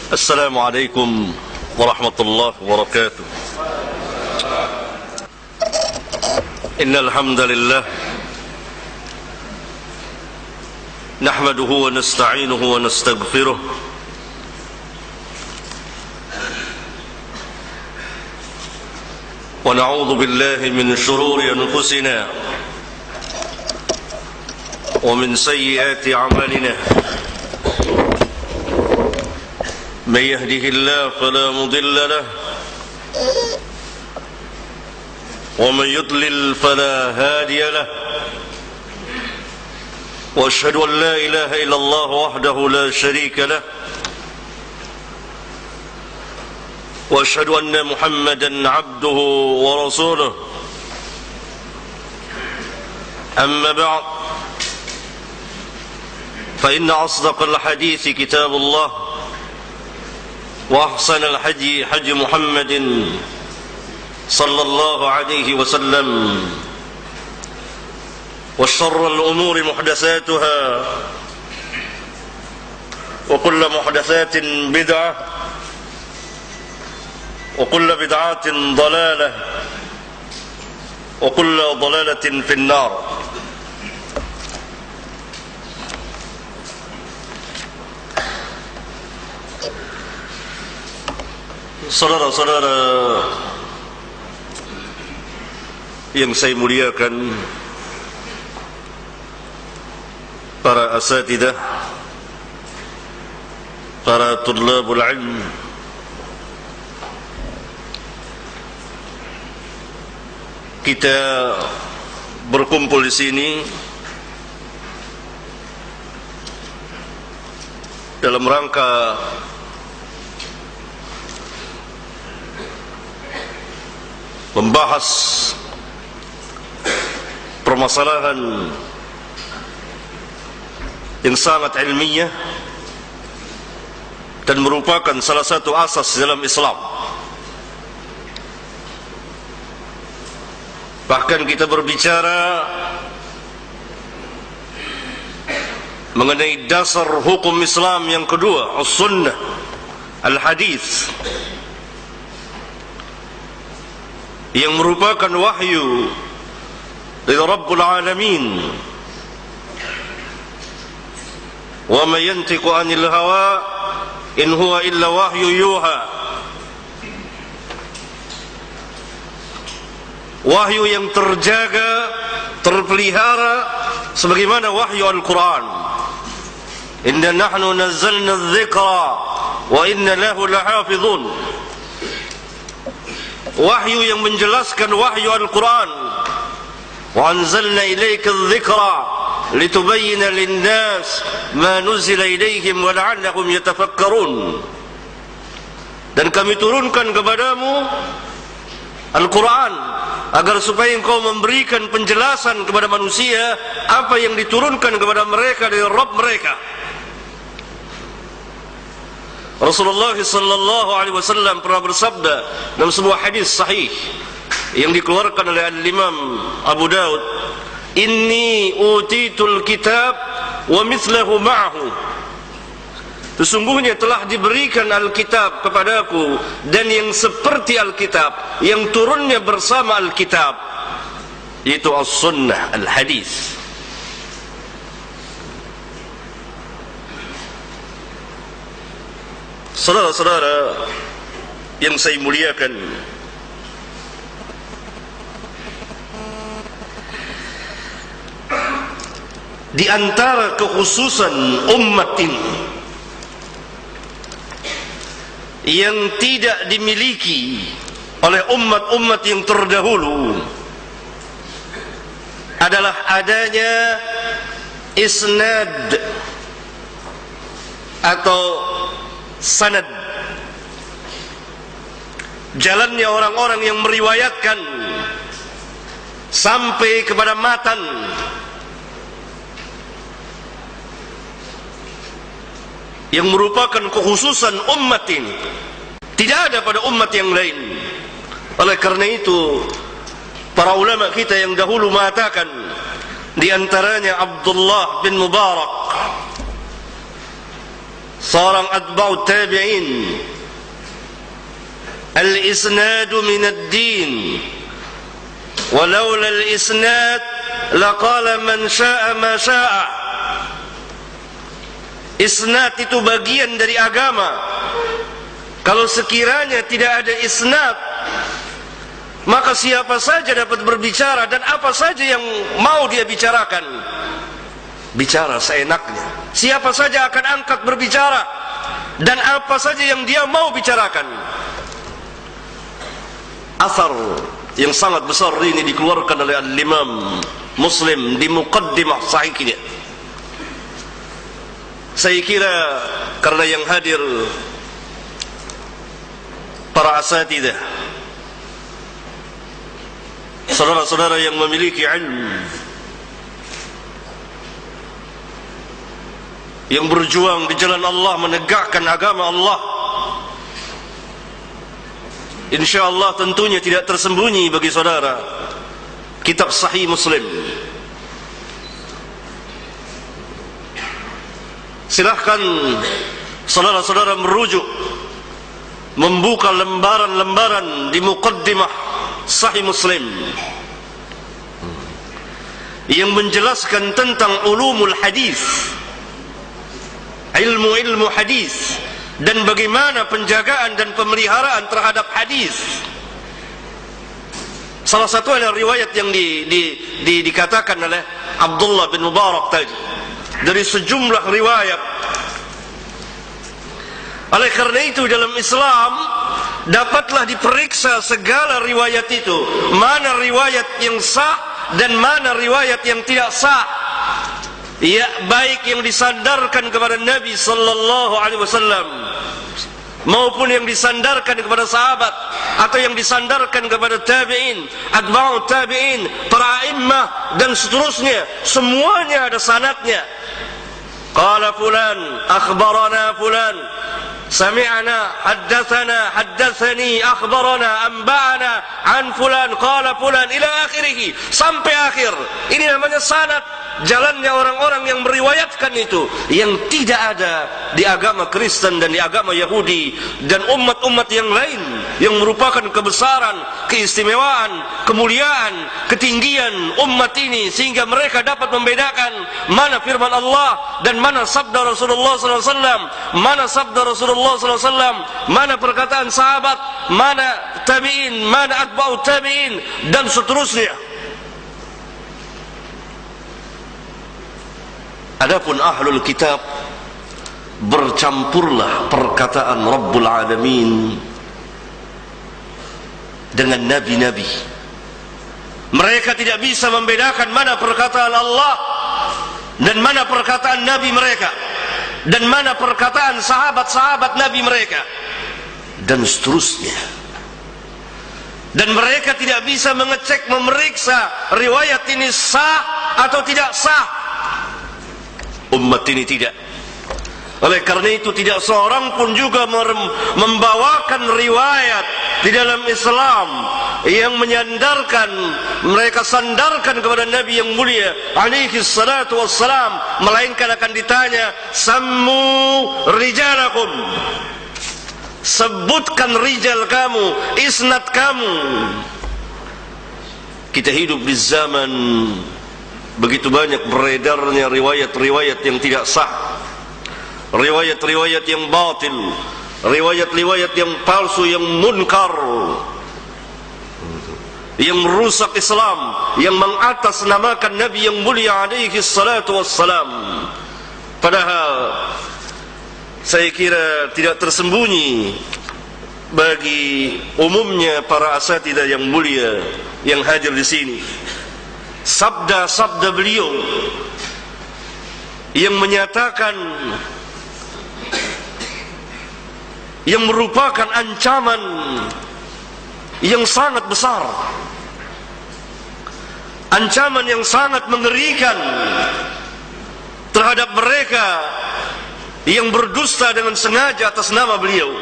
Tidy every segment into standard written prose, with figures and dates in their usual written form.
السلام عليكم ورحمة الله وبركاته. إن الحمد لله نحمده ونستعينه ونستغفره ونعوذ بالله من شرور أنفسنا ومن سيئات أعمالنا. من يهده الله فلا مضل له ومن يضلل فلا هادي له. وأشهد أن لا إله إلا الله وحده لا شريك له وأشهد أن محمدا عبده ورسوله. أما بعد فإن أصدق الحديث كتاب الله وأحسن الحدي حدي محمد صلى الله عليه وسلم وشر الأمور محدثاتها وكل محدثات بدعة وكل بدعة ضلالة وكل ضلالة في النار. Saudara-saudara yang saya muliakan, para asatidah, para tullabul ilm, kita berkumpul di sini dalam rangka membahas permasalahan yang sangat ilmiah dan merupakan salah satu asas dalam Islam. Bahkan kita berbicara mengenai dasar hukum Islam yang kedua, as-sunnah, al-hadis, yang merupakan wahyu dari Rabbul Alamin. Wa ma yantiqu 'anil hawa in huwa illa wahyu yuha. Wahyu yang terjaga, terpelihara sebagaimana wahyu Al-Quran. Inna nahnu nazzalna adh-dhikra wa inna lahu lahafidhun. Wahyu yang menjelaskan wahyu Al-Quran. Wa anzalna ilayka adh-dhikra litubayyina lin-nas ma nuzila ilayhim wa la'allahum yatafakkarun. Dan kami turunkan kepadamu Al-Quran agar supaya engkau memberikan penjelasan kepada manusia apa yang diturunkan kepada mereka dari Rabb mereka. Rasulullah sallallahu alaihi wasallam pernah bersabda dalam sebuah hadis sahih yang dikeluarkan oleh Al-Imam Abu Daud, "Inni utitul kitab wa mithlahu ma'ahu." Sesungguhnya telah diberikan Alkitab kepadaku dan yang seperti Alkitab, yang turunnya bersama Alkitab, yaitu as-sunnah, al-hadis. Saudara-saudara yang saya muliakan, di antara kekhususan umat ini yang tidak dimiliki oleh umat-umat yang terdahulu adalah adanya isnad atau sanad, jalannya orang-orang yang meriwayatkan sampai kepada matan. Yang merupakan kekhususan umat ini, tidak ada pada umat yang lain. Oleh karena itu, para ulama kita yang dahulu mengatakan, di antaranya Abdullah bin Mubarak, seorang atba'ut tabi'in, al-isnadu minad din, walaula al-isnad laqala man sya'a ma sya'a. Isnad itu bagian dari agama. Kalau sekiranya tidak ada isnad, maka siapa saja dapat berbicara dan apa saja yang mau dia bicarakan, bicara seenaknya. Siapa saja akan angkat berbicara dan apa saja yang dia mau bicarakan. Athar yang sangat besar ini dikeluarkan oleh Al-Imam Muslim di muqaddimah sahihnya. Saya kira karena yang hadir para asatidzah, saudara-saudara yang memiliki ilmu, yang berjuang di jalan Allah, menegakkan agama Allah, insyaallah tentunya tidak tersembunyi bagi saudara kitab Sahih Muslim. Silahkan saudara-saudara merujuk, membuka lembaran-lembaran di muqaddimah Sahih Muslim yang menjelaskan tentang ulumul hadis, ilmu-ilmu hadis, dan bagaimana penjagaan dan pemeliharaan terhadap hadis. Salah satu adalah riwayat yang dikatakan oleh Abdullah bin Mubarak tadi, dari sejumlah riwayat. Oleh karena itu dalam Islam dapatlah diperiksa segala riwayat itu, mana riwayat yang sah dan mana riwayat yang tidak sah. Ya, baik yang disandarkan kepada Nabi sallallahu alaihi wasallam maupun yang disandarkan kepada sahabat atau yang disandarkan kepada tabi'in, atba'ut tabi'in, para a'immah dan seterusnya, semuanya ada sanadnya. Qala fulan akhbarana fulan, sami'na haddatsana haddatsani akhbarana anba'ana an fulan qala fulan ila akhirih, sampai akhir. Ini namanya sanad, jalannya orang-orang yang meriwayatkan itu, yang tidak ada di agama Kristen dan di agama Yahudi dan umat-umat yang lain yang merupakan kebesaran, keistimewaan, kemuliaan, ketinggian umat ini, sehingga mereka dapat membedakan mana firman Allah dan mana sabda Rasulullah SAW, mana sabda Rasulullah SAW, mana perkataan sahabat, mana tabi'in, mana atba'ut tabi'in, dan seterusnya. Adapun ahlul kitab, bercampurlah perkataan Rabbul Alamin dengan nabi-nabi. Mereka tidak bisa membedakan mana perkataan Allah dan mana perkataan nabi mereka, dan mana perkataan sahabat-sahabat nabi mereka, dan seterusnya. Dan mereka tidak bisa mengecek, memeriksa riwayat ini sah atau tidak sah. Umat ini tidak. Oleh karena itu tidak seorang pun juga membawakan riwayat di dalam Islam yang menyandarkan, mereka sandarkan kepada Nabi yang mulia alaihi salatu wassalam, melainkan akan ditanya, sammu rijalakum, sebutkan rijal kamu, isnad kamu. Kita hidup di zaman begitu banyak beredarnya riwayat-riwayat yang tidak sah, riwayat-riwayat yang batil, riwayat-riwayat yang palsu, yang munkar, yang merusak Islam, yang mengatasnamakan Nabi yang mulia alaihi salatu wassalam. Padahal saya kira tidak tersembunyi bagi umumnya para asatidzah yang mulia yang hadir di sini, sabda-sabda beliau yang menyatakan, yang merupakan ancaman yang sangat besar, ancaman yang sangat mengerikan terhadap mereka yang berdusta dengan sengaja atas nama beliau.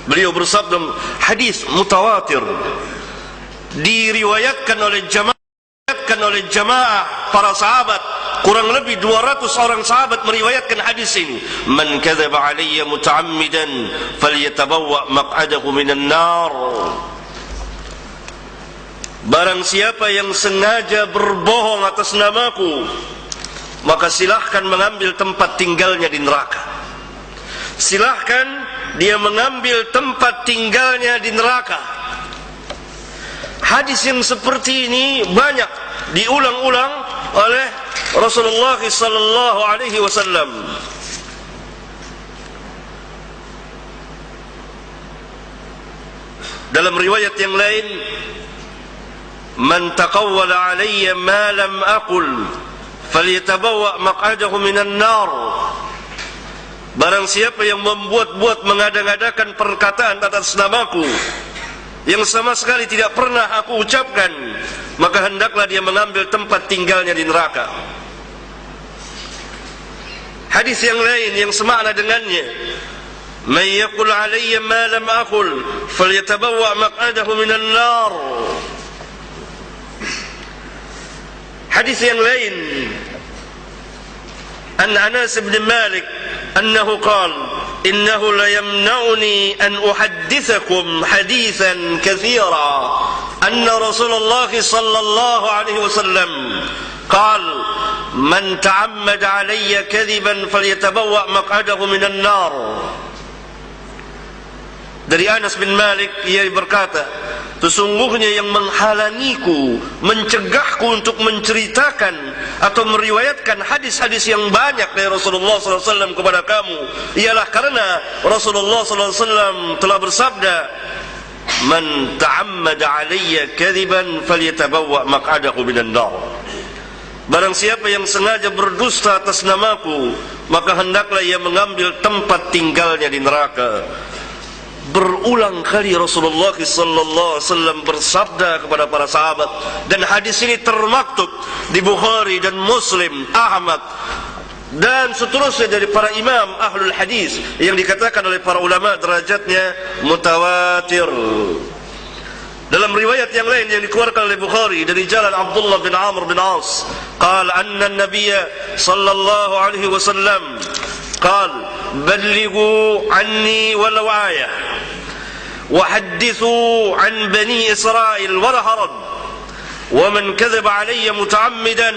Beliau bersabda, hadis mutawatir, diriwayatkan oleh jamaah para sahabat kurang lebih 200 orang sahabat meriwayatkan hadis ini. Man kadzaba alayya muta'ammidan falyatabawwa maq'adahu minan nar. Barang siapa yang sengaja berbohong atas namaku, maka silahkan mengambil tempat tinggalnya di neraka. Silahkan dia mengambil tempat tinggalnya di neraka. Hadis yang seperti ini banyak diulang-ulang oleh Rasulullah sallallahu alaihi wasallam. Dalam riwayat yang lain, man taqawwala alayya ma lam aqul falyatabawwa maq'adahu minan nar. Barang siapa yang membuat-buat mengada-ngadakan perkataan atas namaku yang sama sekali tidak pernah aku ucapkan, maka hendaklah dia mengambil tempat tinggalnya di neraka. Hadis yang lain yang semakna dengannya, man yaqul alayya ma lam aqul falyatabawwa maq'adahu minan nar. Hadis yang lain, an Anas bin Malik annahu qala إنه ليمنعني أن أحدثكم حديثا كثيرا أن رسول الله صلى الله عليه وسلم قال من تعمد علي كذبا فليتبوأ مقعده من النار. Dari Anas bin Malik, ia berkata, sesungguhnya yang menghalangiku, mencegahku untuk menceritakan atau meriwayatkan hadis-hadis yang banyak dari Rasulullah SAW kepada kamu, ialah karena Rasulullah SAW telah bersabda, man ta'ammada alayya kadhiban falyatabawwa maq'adahu minan nar. Barang siapa yang sengaja berdusta atas namaku, maka hendaklah ia mengambil tempat tinggalnya di neraka. Berulang kali Rasulullah sallallahu alaihi wasallam bersabda kepada para sahabat, dan hadis ini termaktub di Bukhari dan Muslim, Ahmad dan seterusnya dari para imam ahlul hadis yang dikatakan oleh para ulama derajatnya mutawatir. Dalam riwayat yang lain yang dikeluarkan oleh Bukhari dari jalan Abdullah bin Amr bin As, qala anna an-nabiy sallallahu alaihi wasallam qala ballighu anni walau ayah وحدثوا عن بني إسرائيل ولا حرج ومن كذب علي متعمدا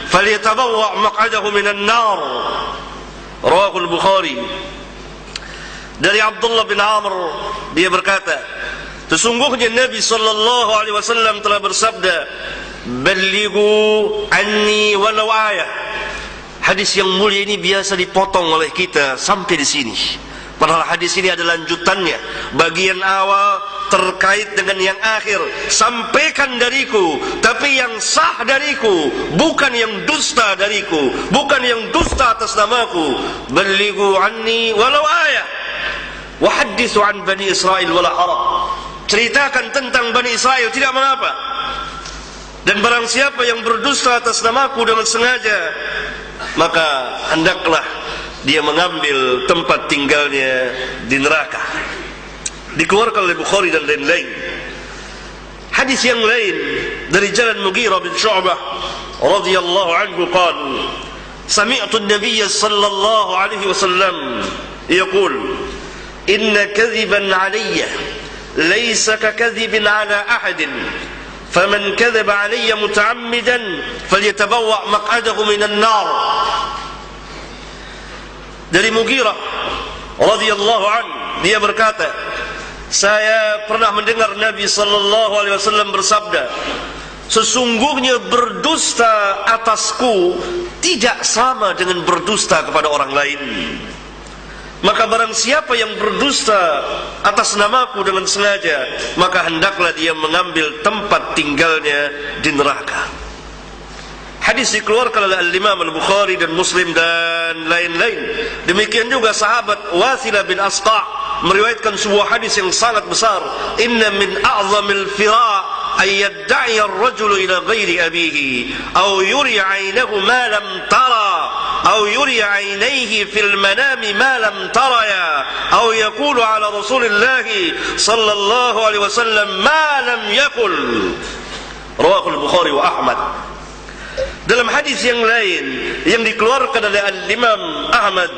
فليتبوأ مقعده من النار. رواه البخاري. Dari Abdullah bin Amr, dia berkata, sesungguhnya Nabi sallallahu alaihi wasallam telah bersabda, ballighu anni walau ayah. Hadis yang mulia ini biasa dipotong oleh kita sampai di sini. Padahal hadis ini ada lanjutannya. Bagian awal terkait dengan yang akhir. Sampaikan dariku, tapi yang sah dariku, bukan yang dusta dariku, bukan yang dusta atas namaku. Ballighu anni walau ayah wa hadithu an Bani Israel wala haraj. Ceritakan tentang Bani Israel, tidak mengapa. Dan barang siapa yang berdusta atas namaku dengan sengaja, maka hendaklah dia mengambil tempat tinggalnya di neraka. Dikeluarkan oleh Bukhari dan lain-lain. Hadis yang lain dari jalan Mughirah bin Syu'bah radhiyallahu anhu qala sami'tu an-nabiy sallallahu alaihi wasallam yaqul inna kadhiban 'alayya laysa ka kadhibin 'ala ahadin faman kadhaba 'alayya muta'ammidan falyatabawwa' maq'adahu minan nar. Dari Mughirah radhiyallahu anhu, dia berkata, saya pernah mendengar Nabi sallallahu alaihi wasallam bersabda, sesungguhnya berdusta atasku tidak sama dengan berdusta kepada orang lain. Maka barang siapa yang berdusta atas namaku dengan sengaja, maka hendaklah dia mengambil tempat tinggalnya di neraka. Hadis dikeluarkan oleh Al-Imam Al-Bukhari dan Muslim dan lain-lain. Demikian juga sahabat Wasilah bin Asqa' meriwayatkan sebuah hadis yang sangat besar. Inna min a'zamil fira' ay yadda'i ar-rajulu ila ghairi abihi aw yuri 'aynahu ma lam tara aw yuri 'aynayhi fil manami ma lam taraya aw yaqulu 'ala Rasulillah sallallahu alaihi wasallam ma lam yaqul. Rawahu Al-Bukhari wa Ahmad. Dalam hadis yang lain yang dikeluarkan oleh Al-Imam Ahmad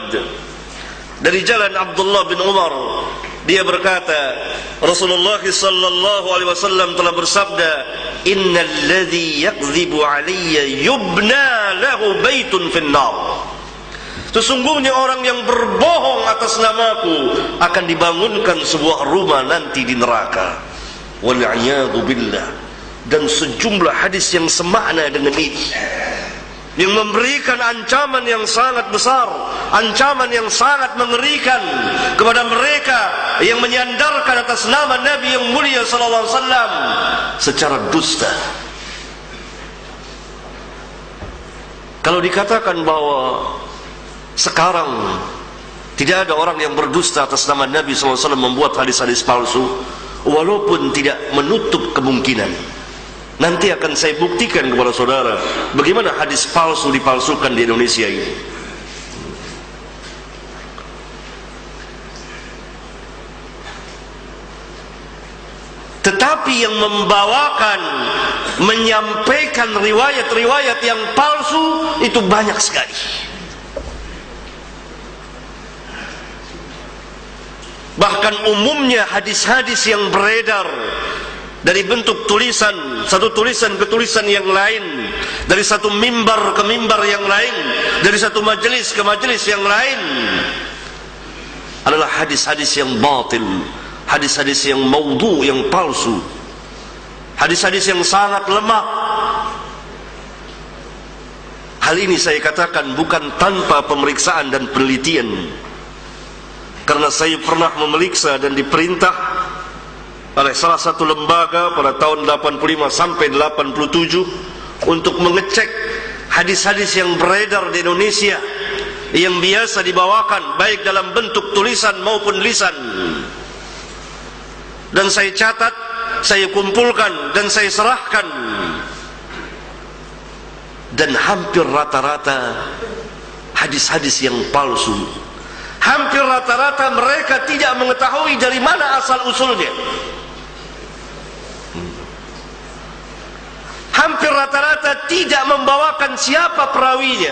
dari jalan Abdullah bin Umar, dia berkata, Rasulullah sallallahu alaihi wasallam telah bersabda, "Innal ladzi yakdzibu alayya yubna lahu baitun finnar." Sesungguhnya orang yang berbohong atas namaku akan dibangunkan sebuah rumah nanti di neraka. Wal'iyadu billah. Dan sejumlah hadis yang semakna dengan ini, yang memberikan ancaman yang sangat besar, ancaman yang sangat mengerikan kepada mereka yang menyandarkan atas nama Nabi yang mulia sallallahu alaihi wasallam secara dusta. Kalau dikatakan bahwa sekarang tidak ada orang yang berdusta atas nama Nabi sallallahu alaihi wasallam membuat hadis-hadis palsu, walaupun tidak menutup kemungkinan, nanti akan saya buktikan kepada saudara bagaimana hadis palsu dipalsukan di Indonesia ini. Tetapi yang membawakan, menyampaikan riwayat-riwayat yang palsu itu banyak sekali. Bahkan umumnya hadis-hadis yang beredar dari bentuk tulisan, satu tulisan ke tulisan yang lain, dari satu mimbar ke mimbar yang lain, dari satu majelis ke majelis yang lain, adalah hadis-hadis yang batil, hadis-hadis yang maudhu, yang palsu, hadis-hadis yang sangat lemah. Hal ini saya katakan bukan tanpa pemeriksaan dan penelitian, karena saya pernah memeriksa dan diperintah oleh salah satu lembaga pada tahun 85 sampai 87 untuk mengecek hadis-hadis yang beredar di Indonesia yang biasa dibawakan baik dalam bentuk tulisan maupun lisan. Dan saya catat, saya kumpulkan dan saya serahkan, dan hampir rata-rata hadis-hadis yang palsu. Hampir rata-rata mereka tidak mengetahui dari mana asal usulnya. Hampir rata-rata tidak membawakan siapa perawinya.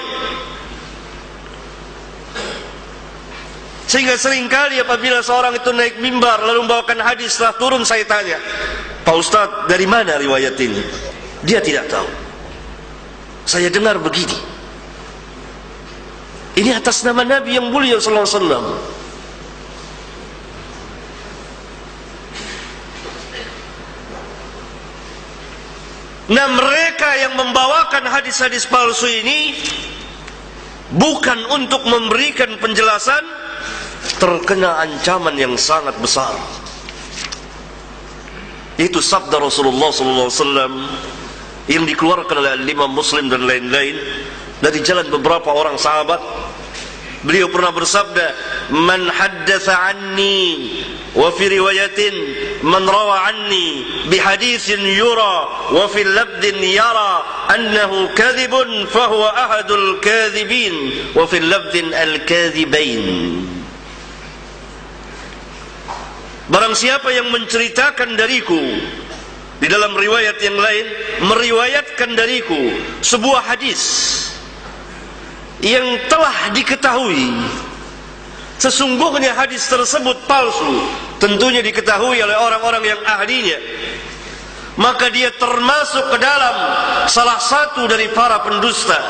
Sehingga seringkali apabila seorang itu naik mimbar lalu membawakan hadis, setelah turun saya tanya, "Pak Ustadz, dari mana riwayat ini?" Dia tidak tahu. Saya dengar begini, ini atas nama Nabi yang mulia sallallahu alaihi wasallam. Nah, mereka yang membawakan hadis-hadis palsu ini bukan untuk memberikan penjelasan, terkena ancaman yang sangat besar. Itu sabda Rasulullah SAW yang dikeluarkan oleh Imam Muslim dan lain-lain dari jalan beberapa orang sahabat. Beliau pernah bersabda, "Man haddatsa anni wa fi riwayatin man rawa anni bihaditsin yura wa fi labdin yara annahu kadhibun fahuwa ahadul kadhibin wa fi labdin al-kadhibain." Barang siapa yang menceritakan dariku di dalam riwayat yang lain, meriwayatkan dariku sebuah hadis yang telah diketahui sesungguhnya hadis tersebut palsu, tentunya diketahui oleh orang-orang yang ahlinya, maka dia termasuk ke dalam salah satu dari para pendusta.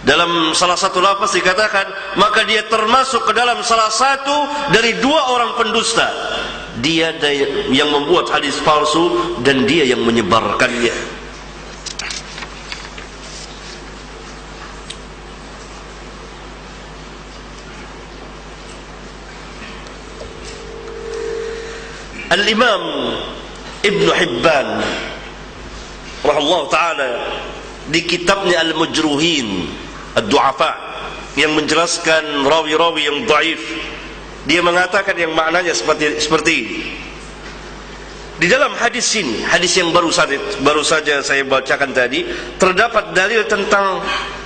Dalam salah satu lafaz dikatakan, maka dia termasuk ke dalam salah satu dari dua orang pendusta. Dia yang membuat hadis palsu dan dia yang menyebarkannya. Al-Imam Ibn Hibban rahimahullah ta'ala di kitabnya Al-Mujruhin Ad-Du'afa yang menjelaskan rawi-rawi yang dhaif, dia mengatakan yang maknanya seperti ini. Di dalam hadis ini, hadis yang baru saja saya bacakan tadi, terdapat dalil tentang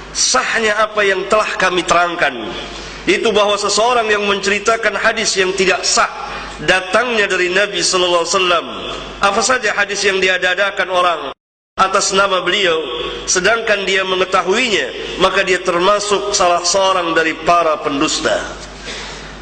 sahnya apa yang telah kami terangkan, yaitu bahwa seseorang yang menceritakan hadis yang tidak sah datangnya dari Nabi sallallahu alaihi wasallam, apa saja hadis yang diada-adakan orang atas nama beliau sedangkan dia mengetahuinya, maka dia termasuk salah seorang dari para pendusta.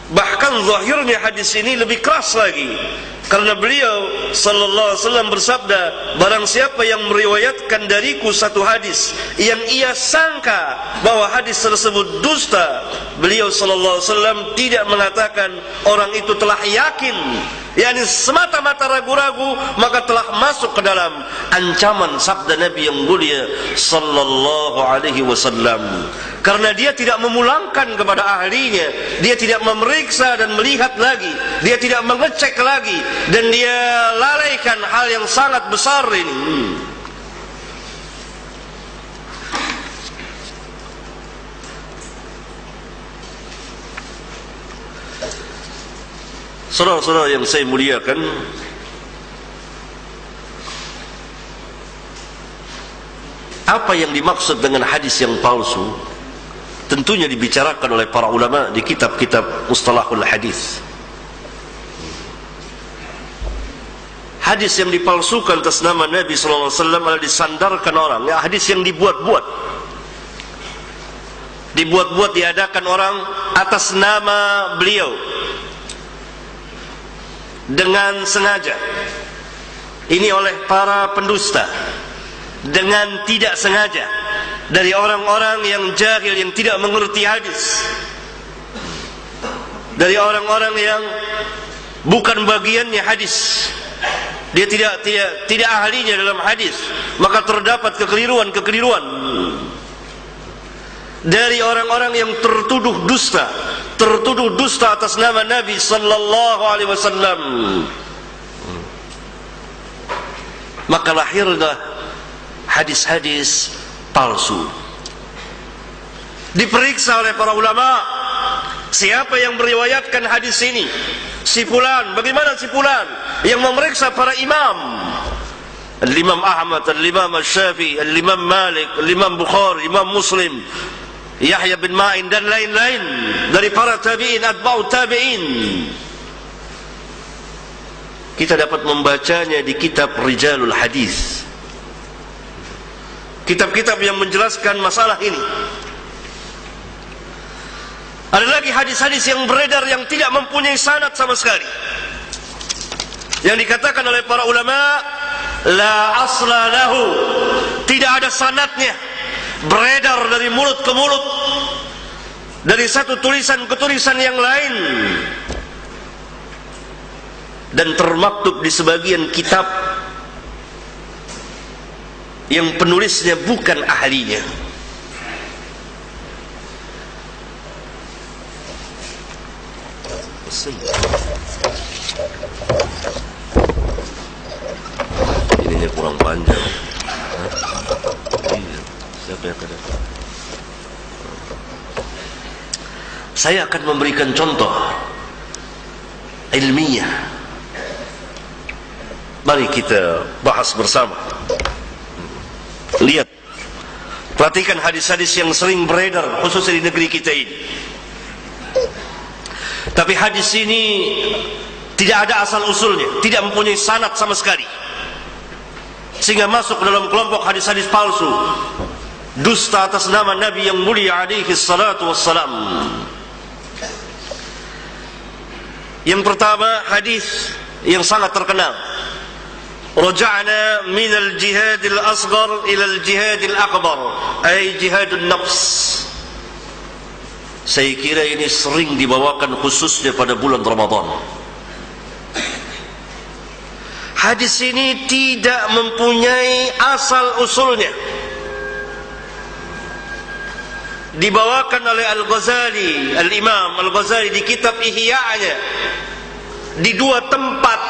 Bahkan zahirnya hadis ini lebih keras lagi, karena beliau sallallahu alaihi wasallam bersabda, barang siapa yang meriwayatkan dariku satu hadis yang ia sangka bahwa hadis tersebut dusta, beliau sallallahu alaihi wasallam tidak mengatakan orang itu telah yakin, yakni semata-mata ragu-ragu, maka telah masuk ke dalam ancaman sabda Nabi yang mulia sallallahu alaihi wasallam. Karena dia tidak memulangkan kepada ahlinya, dia tidak memeriksa dan melihat lagi, dia tidak mengecek lagi, dan dia lalaikan hal yang sangat besar ini. Saudara-saudara yang saya muliakan, apa yang dimaksud dengan hadis yang palsu tentunya dibicarakan oleh para ulama di kitab-kitab mustalahul hadis. Hadis yang dipalsukan atas nama Nabi sallallahu alaihi wasallam adalah disandarkan orang, ya, hadis yang dibuat-buat diadakan orang atas nama beliau dengan sengaja. Ini oleh para pendusta, dengan tidak sengaja, dari orang-orang yang jahil, yang tidak mengerti hadis, dari orang-orang yang bukan bagiannya hadis, dia tidak ahlinya dalam hadis, maka terdapat kekeliruan dari orang-orang yang tertuduh dusta atas nama Nabi sallallahu alaihi wasallam. Maka lahirlah hadis-hadis palsu. Diperiksa oleh para ulama, siapa yang meriwayatkan hadis ini? Si fulan. Bagaimana si fulan? Yang memeriksa para imam, Al-Imam Ahmad, Al-Imam Al-Syafi'i, Al-Imam Malik, Al-Imam Bukhari, Imam Muslim, Yahya bin Ma'in dan lain-lain dari para tabi'in, atba'u tabi'in. Kita dapat membacanya di kitab Rijalul Hadis, kitab-kitab yang menjelaskan masalah ini. Ada lagi hadis-hadis yang beredar yang tidak mempunyai sanad sama sekali, yang dikatakan oleh para ulama la asla lahu, tidak ada sanadnya, beredar dari mulut ke mulut, dari satu tulisan ke tulisan yang lain, dan termaktub di sebagian kitab yang penulisnya bukan ahlinya. Ininya kurang panjang. Siapa yang akan datang? Saya akan memberikan contoh ilmiah. Mari kita bahas bersama. Lihat, perhatikan hadis-hadis yang sering beredar khususnya di negeri kita ini. Tapi hadis ini tidak ada asal usulnya, tidak mempunyai sanad sama sekali, sehingga masuk dalam kelompok hadis-hadis palsu, dusta atas nama Nabi yang mulia alaihi salatu wassalam. Yang pertama, hadis yang sangat terkenal, raja'na min al-jihad al-asghar ila al-jihad al-akbar, ay jihadun nafs. Saya kira ini sering dibawakan khususnya pada bulan Ramadan. Hadis ini tidak mempunyai asal usulnya. Dibawakan oleh Al-Ghazali, Al-Imam Al-Ghazali di kitab Ihya'nya di dua tempat.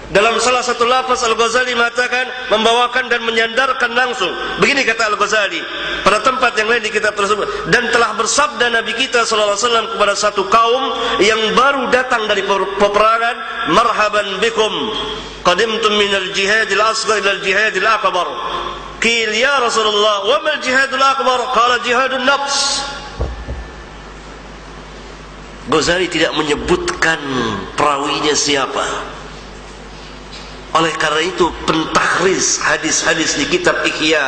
Dalam salah satu lafaz Al-Ghazali mengatakan membawakan dan menyandarkan langsung. Begini kata Al-Ghazali pada tempat yang lain di kitab tersebut, dan telah bersabda Nabi kita sallallahu alaihi wasallam kepada satu kaum yang baru datang dari peperangan, marhaban bikum qadimtum minal jihadil asghar ila al jihadil akbar. Qil ya Rasulullah wa mal jihadul akbar? Qala jihadun nafs. Ghazali tidak menyebutkan perawinya siapa, Oleh karena itu pentahriz hadis-hadis di kitab Ihya,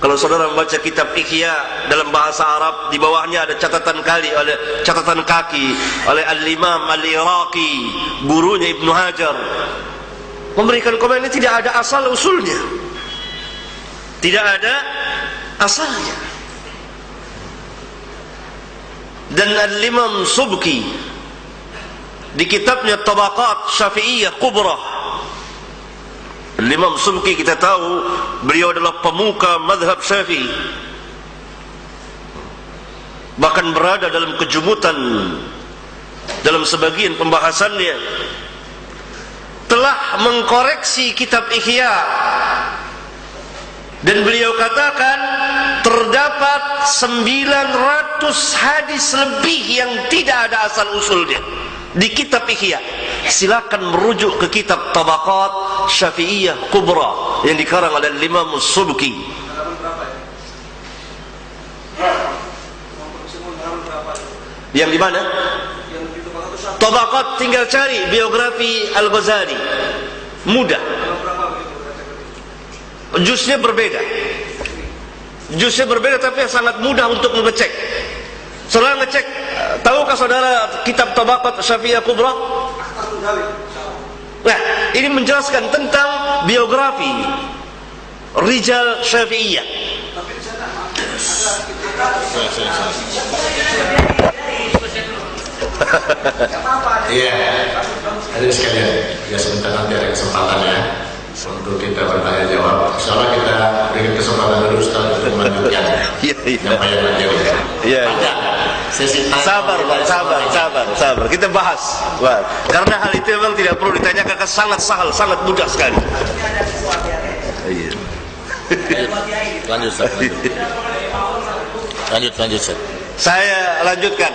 kalau saudara membaca kitab Ihya dalam bahasa Arab, di bawahnya ada catatan kaki oleh Al-Imam Al-Iraqi, gurunya Ibnu Hajar, memberikan komen ini tidak ada asal usulnya, tidak ada asalnya. Dan Al-Imam Subki di kitabnya Tabaqat Syafi'iyah Kubra, Al-Imam Subki kita tahu beliau adalah pemuka mazhab Syafi'i, bahkan berada dalam kejumutan dalam sebagian pembahasannya, telah mengkoreksi kitab Ihya, dan beliau katakan terdapat 900 hadis lebih yang tidak ada asal usulnya di kitab Ihya. Silakan merujuk ke kitab Tabaqat Syafi'iyah Kubra yang dikarang oleh Imam Subki. Yang di mana? Tabaqat, tinggal cari biografi Al-Ghazali, mudah. Juznya berbeda tapi sangat mudah untuk mengecek. Setelah ngecek, tahukah saudara kitab Tabaqat Syafi'iyah Kubra? Nah, ini menjelaskan tentang biografi Rijal Syafi'iyah. Iya, hadirin sekalian, ya sebentar nanti ada kesempatan ya untuk kita bertanya jawab. Insyaallah kita berikan kesempatan dulu setelah itu melanjutkan penyampaian beliau. Iya. Sesi Sabar, Pak, sabar. Kita bahas. Wah, karena hal itu memang tidak perlu ditanyakan, sangat sahal, sangat mudah sekali. Iya. Lanjut, Ustaz. Saya lanjutkan.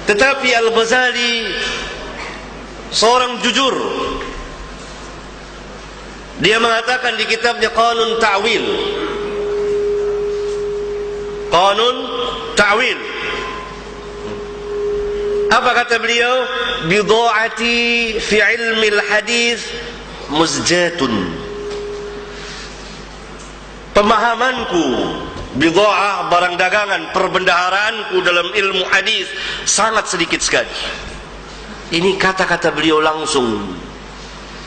Tetapi Al-Ghazali seorang jujur. Dia mengatakan di kitabnya Qanun Ta'wil. Apa kata beliau? Bidha'ati fi ilmi al-hadis muzjatun. Pemahamanku, bidha'ah, barang dagangan, perbendaharaanku dalam ilmu hadis sangat sedikit sekali. Ini kata-kata beliau langsung,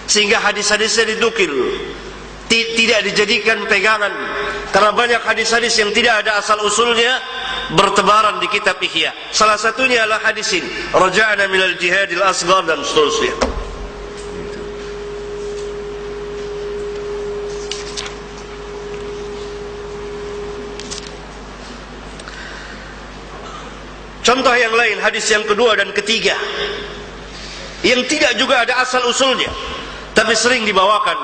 sehingga hadis-hadisnya didukil, tidak dijadikan pegangan, karena banyak hadis-hadis yang tidak ada asal usulnya bertebaran di kitab Ihya. Salah satunya adalah hadis ini, raja'na minal jihadil asghar, dan seterusnya. Contoh yang lain, hadis yang kedua dan ketiga, yang tidak juga ada asal usulnya tapi sering dibawakan,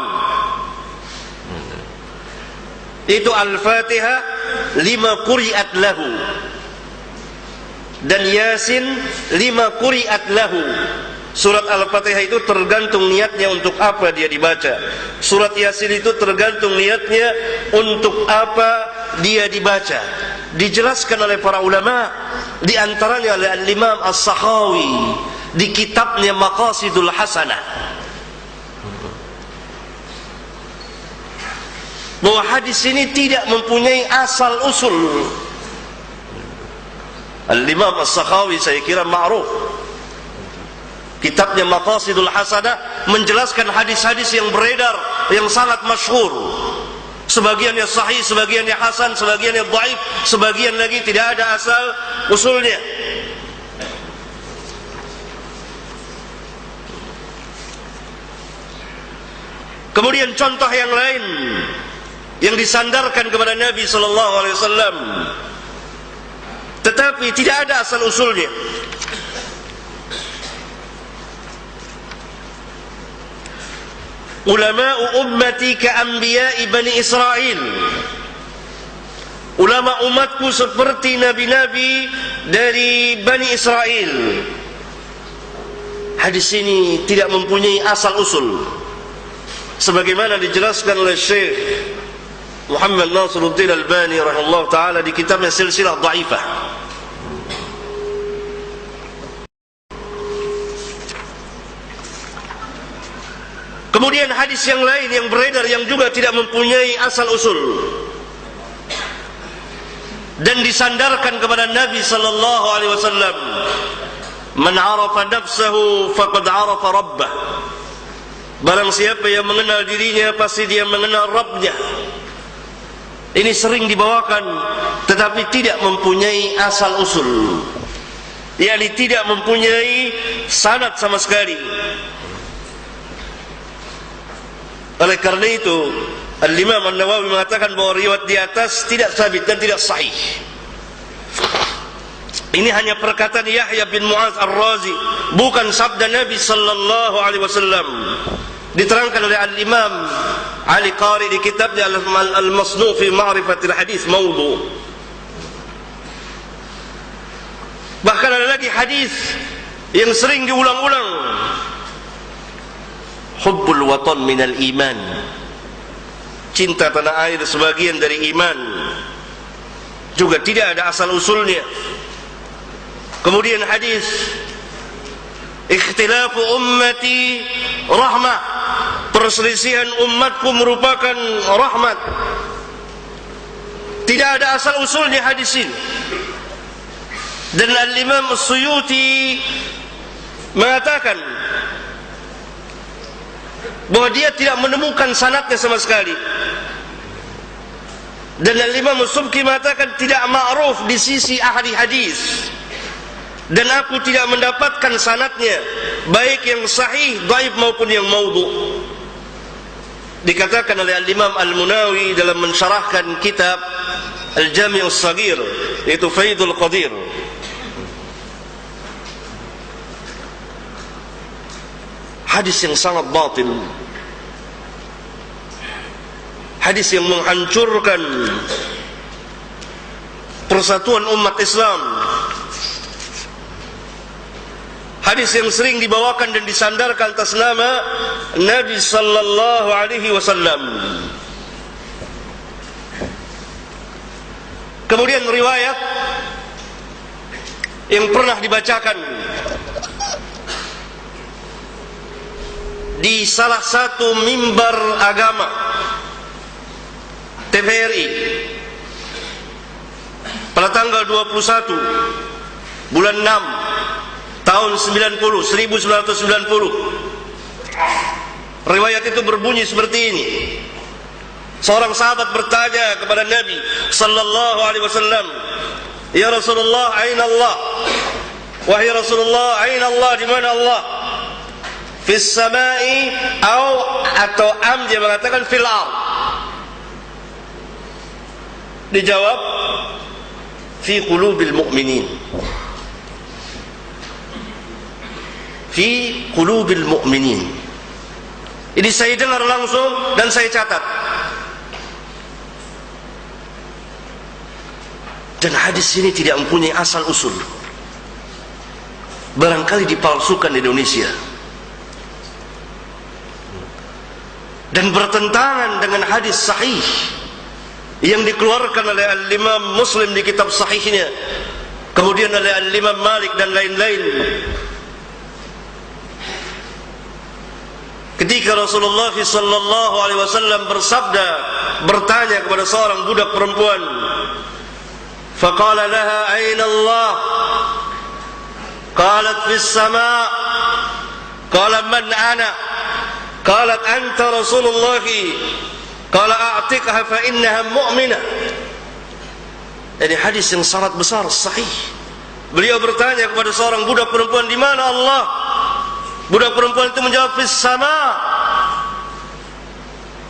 itu Al-Fatihah lima quri'at lahu, dan Yasin lima quri'at lahu. Surat Al-Fatihah itu tergantung niatnya untuk apa dia dibaca. Surat Yasin itu tergantung niatnya untuk apa dia dibaca. Dijelaskan oleh para ulama, di antaranya oleh Al-Imam As-Sakhawi di kitabnya Maqasidul Hasanah, bahwa hadis ini tidak mempunyai asal usul. Al-Imam As-Sakhawi saya kira ma'ruf, kitabnya Maqasidul Hasanah menjelaskan hadis-hadis yang beredar yang sangat masyhur. Sebagiannya sahih, sebagiannya hasan, sebagiannya dhaif, sebagian lagi tidak ada asal usulnya. Kemudian contoh yang lain yang disandarkan kepada Nabi sallallahu alaihi wasallam tetapi tidak ada asal usulnya. Ulama'u ummati ka'anbiya'i Bani Israel. Ulama umatku seperti nabi-nabi dari Bani Israel. Hadis ini tidak mempunyai asal usul, sebagaimana dijelaskan oleh Syekh Muhammad Nasiruddin Albani rahimahullah ta'ala di kitabnya Silsilah Dhaifah. Kemudian hadis yang lain yang beredar yang juga tidak mempunyai asal usul dan disandarkan kepada Nabi sallallahu alaihi wasallam, man arafa nafsahu faqad arafa rabbah. Barang siapa yang mengenal dirinya pasti dia mengenal Rabbnya. Ini sering dibawakan tetapi tidak mempunyai asal usul, yakni tidak mempunyai sanad sama sekali. Oleh karena itu Al-Imam An-Nawawi mengatakan bahawa riwayat di atas tidak sabit dan tidak sahih. Ini hanya perkataan Yahya bin Mu'adz Ar-Razi, bukan sabda Nabi sallallahu alaihi wasallam. Diterangkan oleh Al-Imam Ali Qari di kitabnya Al-Masnu' fi Ma'rifatil Hadis Maudhu'. Bahkan ada lagi hadis yang sering diulang-ulang, hubbul watan minal iman, cinta tanah air sebagian dari iman, juga tidak ada asal usulnya. Kemudian hadis ikhtilafu ummati rahmah, perselisihan umatku merupakan rahmat. Tidak ada asal usulnya hadis ini. Dan Al-Imam As-Suyuti mengatakan bahwa dia tidak menemukan sanadnya sama sekali. Dan Al-Imam As-Subki mengatakan tidak ma'ruf di sisi ahli hadis, dan aku tidak mendapatkan sanadnya, baik yang sahih, dhaif maupun yang maudhu'. Dikatakan oleh Al-Imam Al-Munawi dalam mensyarahkan kitab Al-Jami' As-Saghir, yaitu Faidul Qadir, hadis yang sangat batil, hadis yang menghancurkan persatuan umat Islam, hadis yang sering dibawakan dan disandarkan atas nama Nabi sallallahu alaihi wasallam. Kemudian riwayat yang pernah dibacakan di salah satu mimbar agama TVRI pada tanggal 21 bulan 6 tahun 1990. Riwayat itu berbunyi seperti ini. Seorang sahabat bertanya kepada Nabi sallallahu alaihi wasallam, "Ya Rasulullah, aina Allah?" Wahai Rasulullah, aina Allah, di mana Allah? Fis samai atau am, dia mengatakan fil ard. Dijawab fi qulubil mu'minin, fi qulubil mu'minin. Ini saya dengar langsung dan saya catat. Dan hadis ini tidak mempunyai asal usul, barangkali dipalsukan di Indonesia, dan bertentangan dengan hadis sahih yang dikeluarkan oleh Al-Imam Muslim di kitab sahihnya, kemudian oleh Al-Imam Malik dan lain-lain. Ketika Rasulullah sallallahu alaihi wasallam bersabda, bertanya kepada seorang budak perempuan, faqala laha aina Allah? Qalat fis sama'. Qala man ana? Qalat anta Rasulullah. Qala a'tiqha fa innaha mu'minah. Ini hadis yang sangat besar, sahih. Beliau bertanya kepada seorang budak perempuan, di mana Allah? Budak perempuan itu menjawab, fis sama',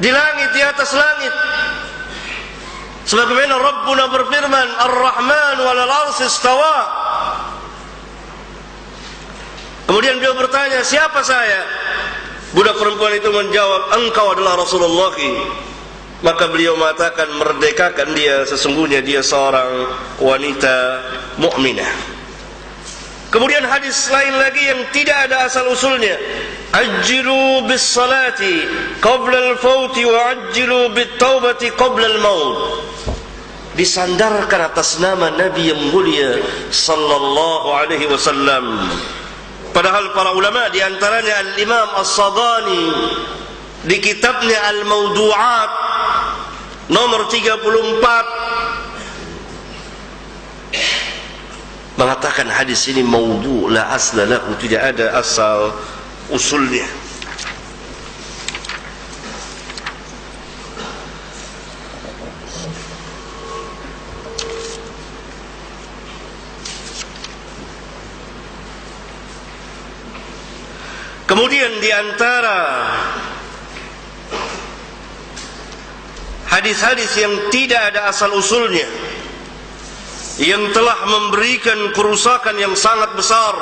di langit, di atas langit. Sebagaimana Rabbuna berfirman, Ar-Rahman 'alal 'arsy istawa. Kemudian beliau bertanya, siapa saya? Budak perempuan itu menjawab, engkau adalah Rasulullah. Maka beliau mengatakan, merdekakan dia, sesungguhnya dia seorang wanita mukminah. Kemudian hadis lain lagi yang tidak ada asal usulnya, ajjilu bis salati qabla al-fauti wa ajjilu bit taubati qabla al-maut. Disandarkan atas nama Nabi yang mulia sallallahu alaihi wasallam. Padahal para ulama, di antaranya Al-Imam As-Sadani di kitabnya Al-Mawdu'at nomor 34 mengatakan hadis ini maudhu' la asla lahu, tidak ada asal usulnya. Kemudian di antara hadis-hadis yang tidak ada asal usulnya, yang telah memberikan kerusakan yang sangat besar,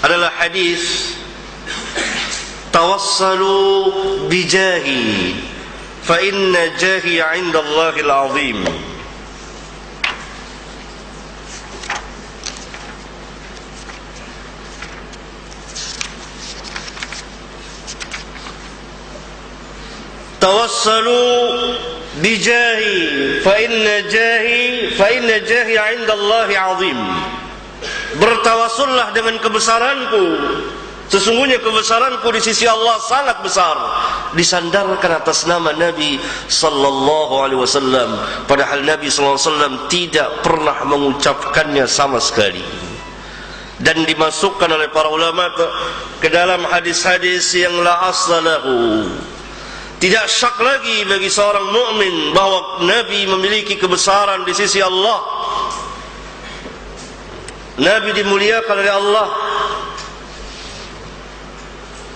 adalah hadis tawassalu bijahi fa inna jahi 'inda Allahil 'azim. Tawassalu bijahi fa inna jahi 'inda Allahi 'azim. Bertawassullah dengan kebesaranku, sesungguhnya kebesaranku di sisi Allah sangat besar. Disandarkan atas nama Nabi sallallahu alaihi wasallam, padahal Nabi sallallahu alaihi wasallam tidak pernah mengucapkannya sama sekali. Dan dimasukkan oleh para ulama ke dalam hadis-hadis yang la asla lahu. Tidak syak lagi bagi seorang mukmin bahwa Nabi memiliki kebesaran di sisi Allah. Nabi dimuliakan oleh Allah.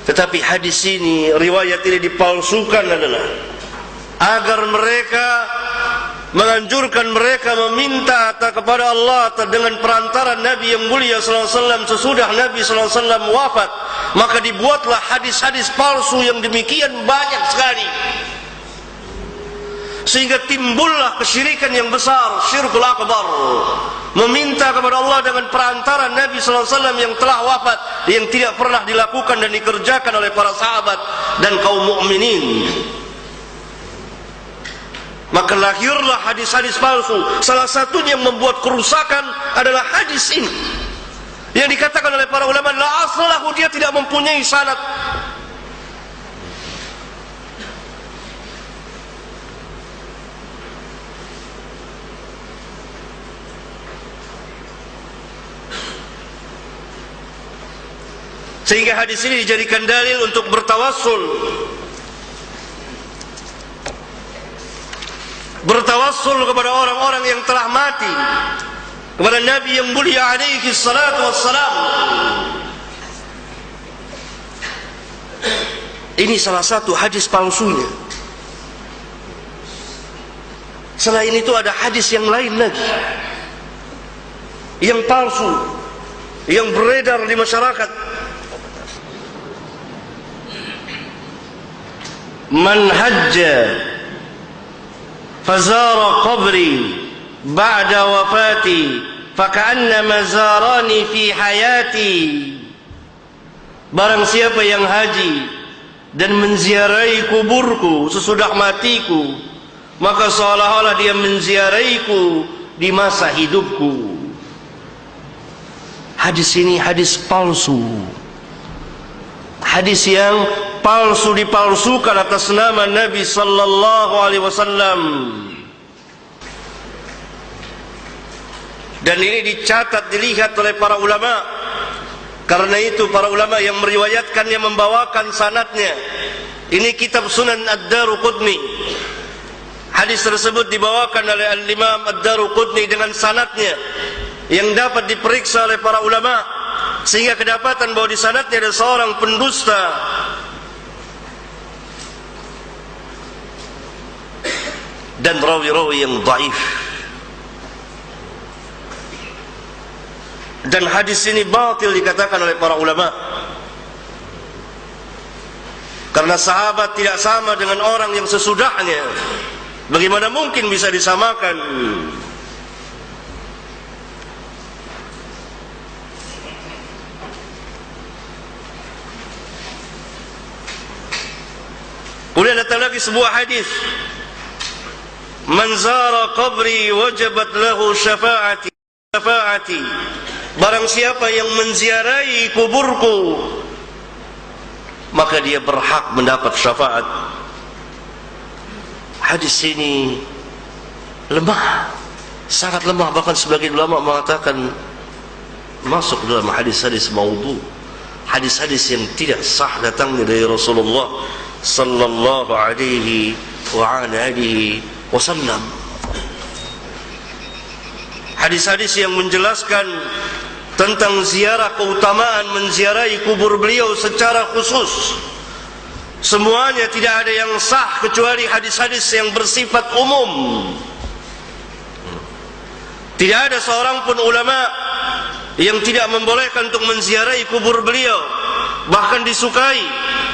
Tetapi hadis ini, riwayat ini dipalsukan adalah agar mereka menganjurkan mereka meminta kepada Allah dengan perantara Nabi yang mulia sallallahu alaihi wasallam sesudah Nabi sallallahu alaihi wasallam wafat. Maka dibuatlah hadis-hadis palsu yang demikian banyak sekali, sehingga timbullah kesyirikan yang besar, syirkul akbar, meminta kepada Allah dengan perantara Nabi sallallahu alaihi wasallam yang telah wafat, yang tidak pernah dilakukan dan dikerjakan oleh para sahabat dan kaum mukminin. Maka lahirlah hadis-hadis palsu. Salah satunya yang membuat kerusakan adalah hadis ini, yang dikatakan oleh para ulama la aslahu, dia tidak mempunyai sanad. Sehingga hadis ini dijadikan dalil untuk bertawassul, bertawassul kepada orang-orang yang telah mati, kepada Nabi yang mulia alaihi salatu wassalam. Ini salah satu hadis palsunya. Selain itu ada hadis yang lain lagi yang palsu, yang beredar di masyarakat. Man hajja fazara qabri ba'da wafati faka'annama zarani fi hayati. Barang siapa yang haji dan menziarahi kuburku sesudah matiku, maka seolah-olah dia menziarahiku di masa hidupku. Hadis ini hadis palsu, hadis yang palsu dipalsukan atas nama Nabi sallallahu alaihi wasallam. Dan ini dicatat, dilihat oleh para ulama. Karena itu para ulama yang meriwayatkannya membawakan sanadnya. Ini kitab Sunan Ad-Daruqutni. Hadis tersebut dibawakan oleh Al-Imam Ad-Daruqutni dengan sanadnya yang dapat diperiksa oleh para ulama, sehingga kedapatan bahwa di sanadnya ada seorang pendusta dan rawi-rawi yang dhaif. Dan hadis ini batil dikatakan oleh para ulama, karena sahabat tidak sama dengan orang yang sesudahnya. Bagaimana mungkin bisa disamakan? Kemudian datang lagi sebuah hadis, man zara qabri wajabat lahu syafa'ati. Barang siapa yang menziarahi kuburku, maka dia berhak mendapat syafaat. Hadis ini lemah, sangat lemah, bahkan sebagian ulama mengatakan masuk dalam hadis-hadis maudhu, hadis-hadis yang tidak sah datangnya dari Rasulullah sallallahu alaihi wa alihi wasallam. Hadis-hadis yang menjelaskan tentang ziarah, keutamaan menziarahi kubur beliau secara khusus, semuanya tidak ada yang sah kecuali hadis-hadis yang bersifat umum. Tidak ada seorang pun ulama yang tidak membolehkan untuk menziarahi kubur beliau, bahkan disukai.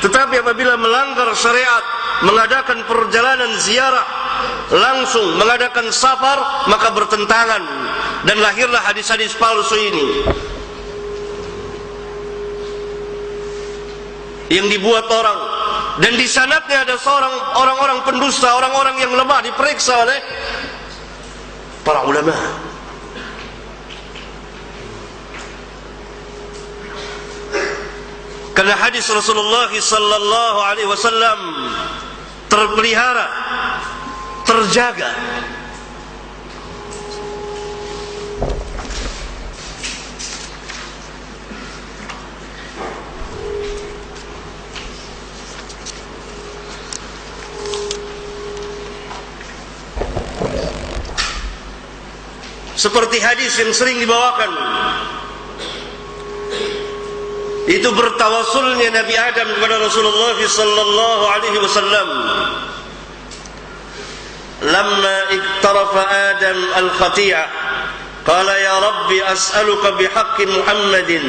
Tetapi apabila melanggar syariat, mengadakan perjalanan ziarah, langsung mengadakan safar, maka bertentangan, dan lahirlah hadis-hadis palsu ini yang dibuat orang, dan di sanadnya ada seorang orang-orang pendusta, orang-orang yang lemah, diperiksa oleh para ulama. Karena hadis Rasulullah sallallahu alaihi wasallam terpelihara, terjaga. Seperti hadis yang sering dibawakan, itu bertawassulnya Nabi Adam kepada Rasulullah sallallahu alaihi wasallam. Lamma iktarafa Adam al-khati'ah, qala ya Rabbi as'aluka bihaqqi Muhammadin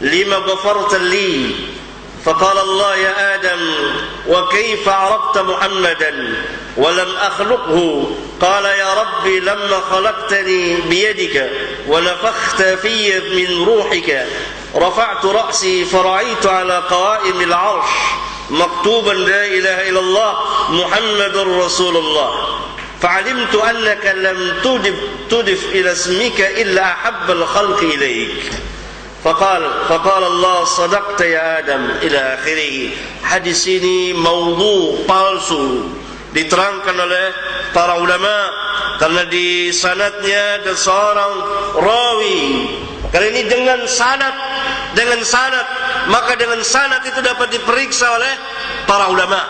lima ghafarta li. فقال الله يا آدم وكيف عرفت محمدا ولم أخلقه؟ قال يا ربي لما خلقتني بيدك ونفخت في من روحك رفعت رأسي فرأيت على قوائم العرش مكتوبا لا إله إلا الله محمد رسول الله فعلمت أنك لم تضف إلى اسمك إلا أحب الخلق إليك. فقال Allah sadaqta ya Adam ila akhirih. Hadis ini maudhu, palsu, diterangkan oleh para ulama karena di sanadnya ada seorang rawi. Karena ini dengan sanad, maka dengan sanad itu dapat diperiksa oleh para ulama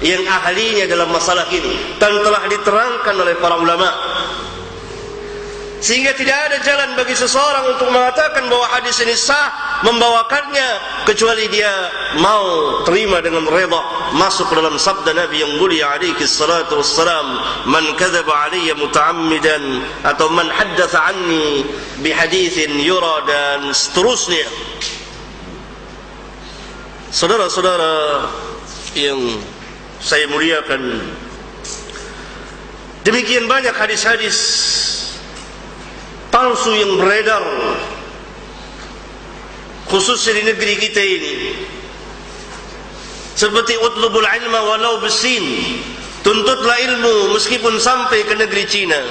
yang ahlinya dalam masalah ini, dan telah diterangkan oleh para ulama. Sehingga tidak ada jalan bagi seseorang untuk mengatakan bahwa hadis ini sah membawakannya, kecuali dia mau terima dengan redha, masuk dalam sabda Nabi yang mulia alaihi salatu wassalam, man kadzaba alayya muta'ammidan, atau man haddatsa anni bihaditsin yura, dan seterusnya. Saudara-saudara yang saya muliakan, demikian banyak hadis-hadis palsu yang beredar, khususnya di negeri kita ini. Seperti utlubul ilma walau bisin, tuntutlah ilmu meskipun sampai ke negeri Cina.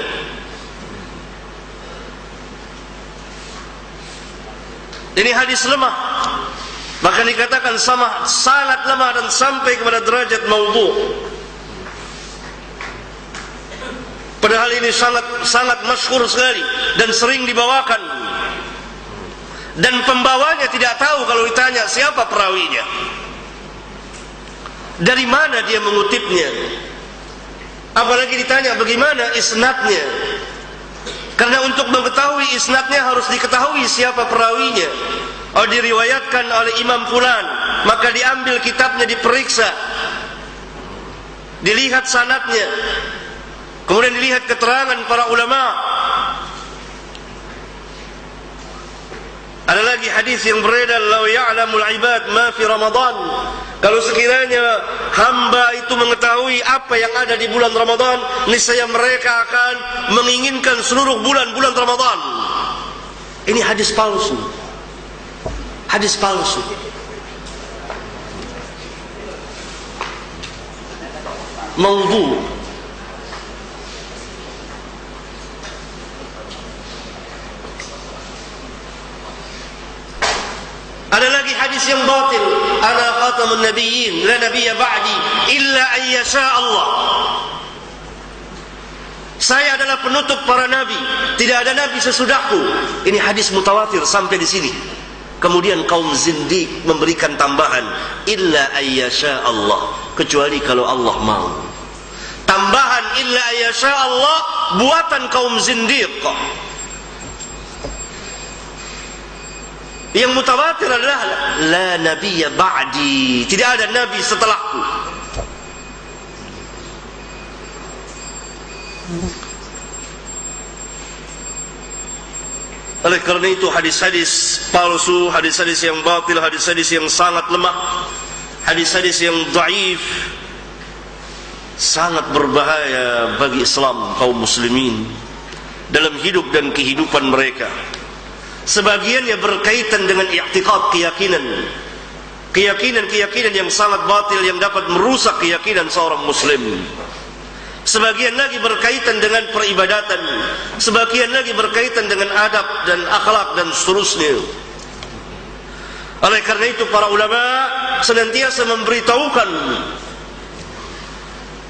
Ini hadis lemah, bahkan dikatakan sangat lemah dan sampai kepada derajat maudhu. Padahal ini sangat masyhur sekali dan sering dibawakan, dan pembawanya tidak tahu kalau ditanya siapa perawinya, dari mana dia mengutipnya, apalagi ditanya bagaimana isnadnya. Karena untuk mengetahui isnadnya harus diketahui siapa perawinya. Oh, diriwayatkan oleh Imam Fulan, maka diambil kitabnya, diperiksa, dilihat sanadnya, kemudian dilihat keterangan para ulama. Ada lagi hadis yang beredar, "Lau ya'lamul ibad ma fi Ramadan." Kalau sekiranya hamba itu mengetahui apa yang ada di bulan Ramadan, niscaya mereka akan menginginkan seluruh bulan-bulan Ramadan. Ini hadis palsu. Hadis palsu. Maudhu. Ada lagi hadis yang batil, ana khatamun nabiyyin la nabiyya ba'di illa an yasha Allah. Saya adalah penutup para nabi, tidak ada nabi sesudahku. Ini hadis mutawatir sampai di sini. Kemudian kaum zindiq memberikan tambahan, illa ayyasha Allah, kecuali kalau Allah mau. Tambahan illa ayyasha Allah buatan kaum zindiq. Yang mutawatir adalah la nabiyya ba'di, tidak ada nabi setelahku. Oleh karena itu hadis-hadis palsu, hadis-hadis yang batil, hadis-hadis yang sangat lemah, hadis-hadis yang dhaif sangat berbahaya bagi Islam kaum muslimin dalam hidup dan kehidupan mereka. Sebagiannya berkaitan dengan i'tiqad, keyakinan yang sangat batil yang dapat merusak keyakinan seorang muslim. Sebagian lagi berkaitan dengan peribadatan, sebagian lagi berkaitan dengan adab dan akhlak dan seterusnya. Oleh karena itu para ulama senantiasa memberitahukan,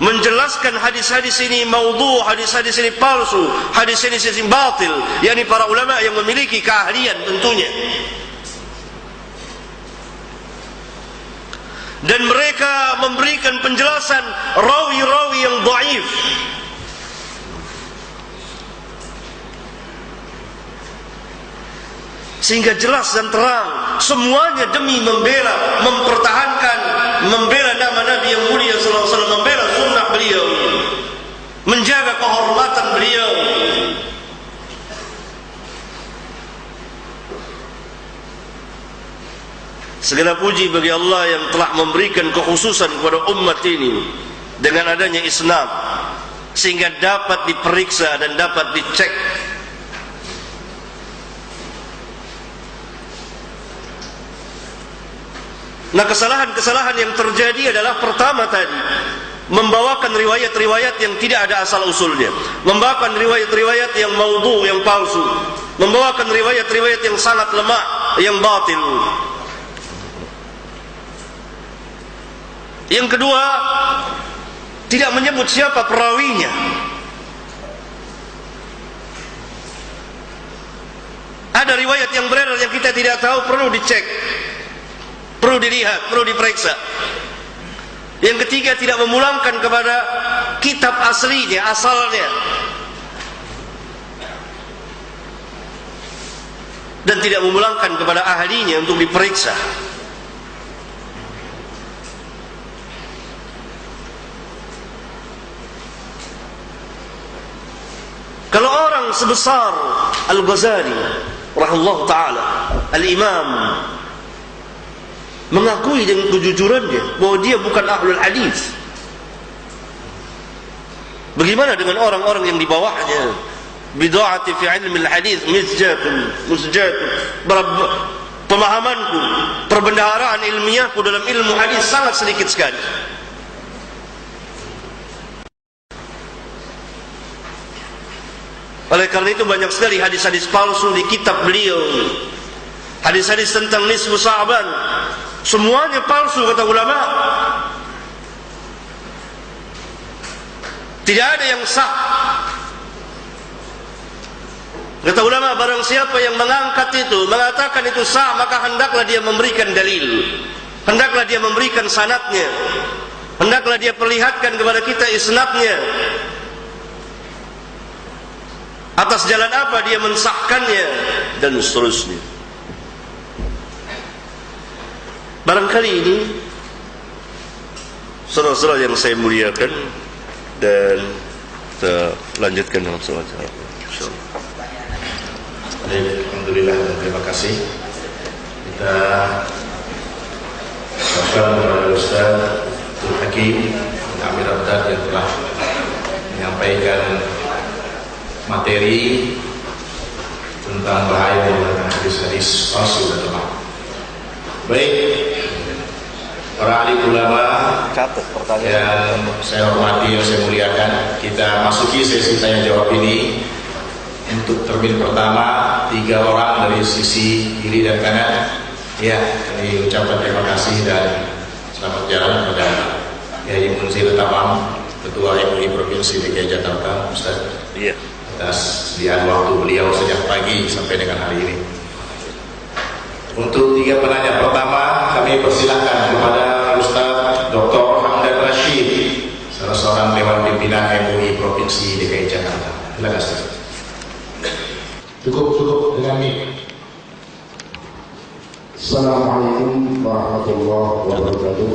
menjelaskan hadis-hadis ini maudhu, hadis-hadis ini palsu, hadis-hadis ini batil, yakni para ulama yang memiliki keahlian tentunya. Dan mereka memberikan penjelasan rawi-rawi yang dhaif, sehingga jelas dan terang, semuanya demi membela, mempertahankan, membela nama Nabi yang mulia sallallahu alaihi wasallam, membela sunnah beliau, menjaga kehormatan beliau. Segala puji bagi Allah yang telah memberikan kekhususan kepada umat ini dengan adanya isnad, sehingga dapat diperiksa dan dapat dicek. Nah, kesalahan-kesalahan yang terjadi adalah pertama tadi, membawakan riwayat-riwayat yang tidak ada asal usulnya, membawakan riwayat-riwayat yang maudhu, yang palsu, membawakan riwayat-riwayat yang sangat lemah, yang batil. Yang kedua, tidak menyebut siapa perawinya. Ada riwayat yang beredar yang kita tidak tahu, perlu dicek, perlu dilihat, perlu diperiksa. Yang ketiga, tidak memulangkan kepada kitab aslinya, asalnya, dan tidak memulangkan kepada ahlinya untuk diperiksa. Kalau orang sebesar Al-Ghazali rahimahullah ta'ala, Al-Imam, mengakui dengan kejujurannya bahwa dia bukan ahlul hadis, bagaimana dengan orang-orang yang di bawahnya? Bid'ati fi ilmi al-hadis musjatun, pemahamanku, perbendaharaan ilmiahku dalam ilmu hadis sangat sedikit sekali. Oleh karena itu banyak sekali hadis-hadis palsu di kitab beliau. Hadis-hadis tentang nisfu Sa'ban, semuanya palsu kata ulama. Tidak ada yang sah. Kata ulama, barang siapa yang mengangkat itu, mengatakan itu sah, maka hendaklah dia memberikan dalil, hendaklah dia memberikan sanadnya, hendaklah dia perlihatkan kepada kita isnadnya, atas jalan apa dia mensahkannya, dan seterusnya. Barangkali ini saudara-saudara yang saya muliakan, dan kita lanjutkan dengan salat. Alhamdulillah dan terima kasih. Kita ucapkan kepada Ustaz Abdul Hakim Amir Abdad yang telah menyampaikan materi tentang bahaya menggunakan hadis-hadis palsu dan lemah. Baik, para ahli ulama yang saya hormati, yang saya muliakan, kita masuki sesi tanya jawab ini. Untuk termin pertama, 3 orang dari sisi kiri dan kanan. Ya, kami ucapkan terima kasih dan Tawam, Ketua MUI Provinsi DKI Jakarta, Ustaz. Iya. Atas sediaan waktu beliau sejak pagi sampai dengan hari ini. Untuk 3 penanya, pertama kami persilahkan kepada Ustaz Dr. Hamdan Rashid, salah seorang Dewan Pimpinan MUI Provinsi DKI Jakarta. Silakan Ustaz. Cukup dengan mic. Assalamualaikum warahmatullahi wabarakatuh.